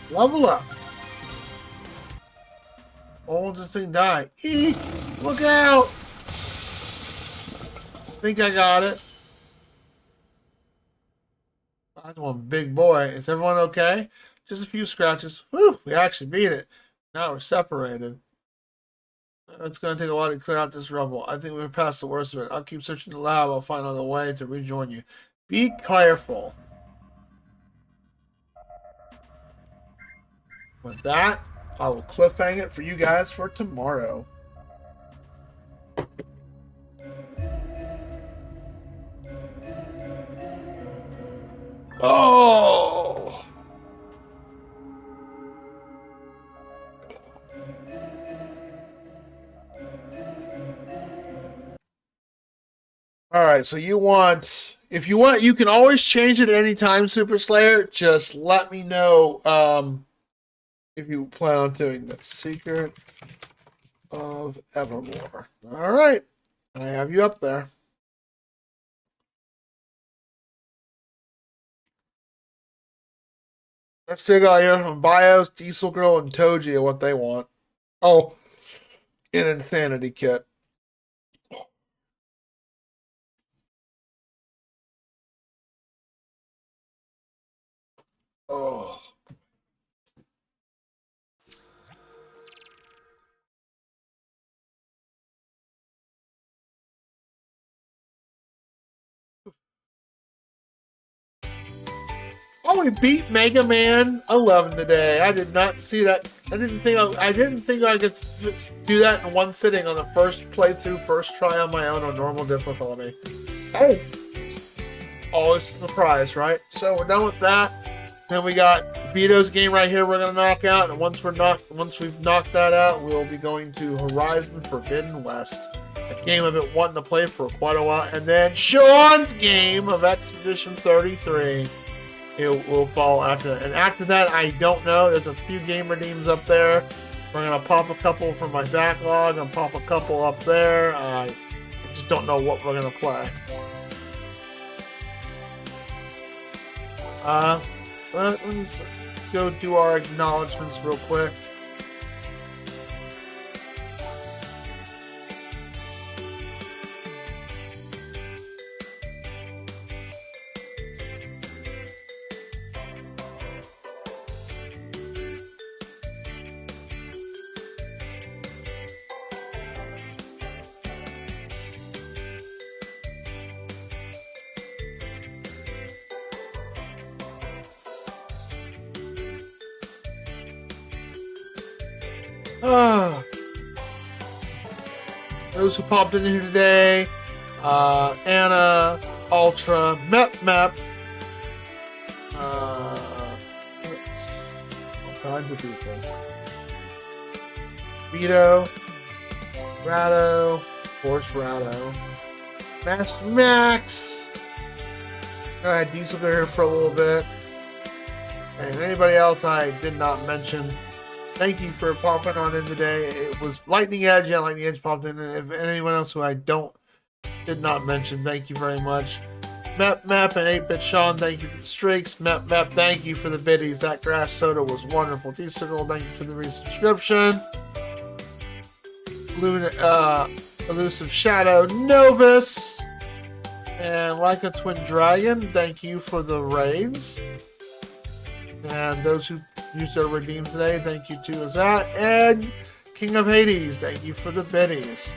Level up. Won't this thing die? Eek! Look out! Think I got it. That's one big boy. Is everyone okay? Just a few scratches. Whew, we actually beat it. Now we're separated. It's going to take a while to clear out this rubble. I think we're past the worst of it. I'll keep searching the lab. I'll find another way to rejoin you. Be careful. With that, I will cliffhang it for you guys for tomorrow. Oh! All right, so you want, if you want, you can always change it at any time, Super Slayer. Just let me know if you plan on doing the Secret of Evermore. All right, I have you up there. Let's take out here from Bios, Diesel Girl, and Toji and what they want. Oh, an Insanity Kit. Oh. Oh, we beat Mega Man 11 today. I did not see that. I didn't think I could do that in one sitting on the first playthrough, first try on my own on normal difficulty. Hey, always a surprise, right? So we're done with that. Then we got Vito's game right here. We're gonna knock out, and once we've knocked that out, we'll be going to Horizon Forbidden West, a game I've been wanting to play for quite a while, and then Sean's game of Expedition 33. It will follow after that. And after that, I don't know. There's a few game redeems up there. We're going to pop a couple from my backlog and pop a couple up there. I just don't know what we're going to play. Let's go do our acknowledgements real quick. Those who popped in here today, Anna, Ultra, Mep, all kinds of people. Vito, Rado, of course Rado, Master Max. I had Diesel here for a little bit. And anybody else I did not mention, thank you for popping on in today. It was Lightning Edge. Yeah, Lightning Edge popped in. And if anyone else who I did not mention, thank you very much. Mep and 8-Bit Sean, thank you for the streaks. Mep, thank you for the biddies. That grass soda was wonderful. Diesel, thank you for the resubscription. Elusive Shadow Novus. And Like a Twin Dragon, thank you for the raids. And those who used their redeems today, thank you too as that. And King of Hades, thank you for the biddies.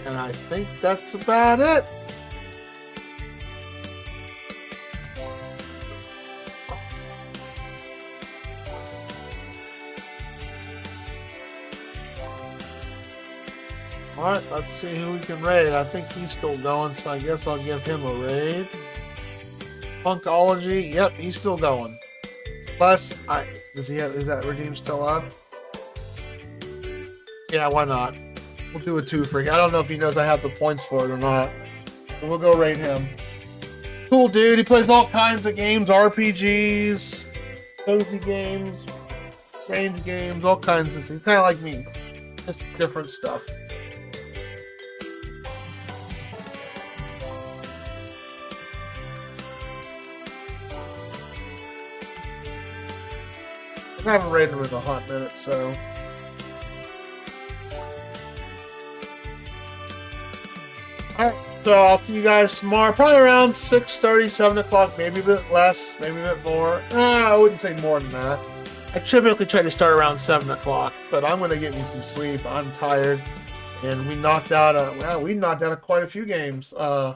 And I think that's about it. Alright, let's see who we can raid. I think he's still going, so I guess I'll give him a raid. Punkology, yep, he's still going. Plus, is that redeem still up? Yeah, why not? We'll do a 2-freak. I don't know if he knows I have the points for it or not. But we'll go raid him. Cool dude, he plays all kinds of games, RPGs, cozy games, range games, all kinds of things. Kind of like me. Just different stuff. I haven't raided him in a hot minute, so. Alright, so I'll see you guys tomorrow, probably around 6:30, 7 o'clock, maybe a bit less, maybe a bit more. I wouldn't say more than that. I typically try to start around 7 o'clock, but I'm going to get me some sleep. I'm tired, and we knocked out quite a few games.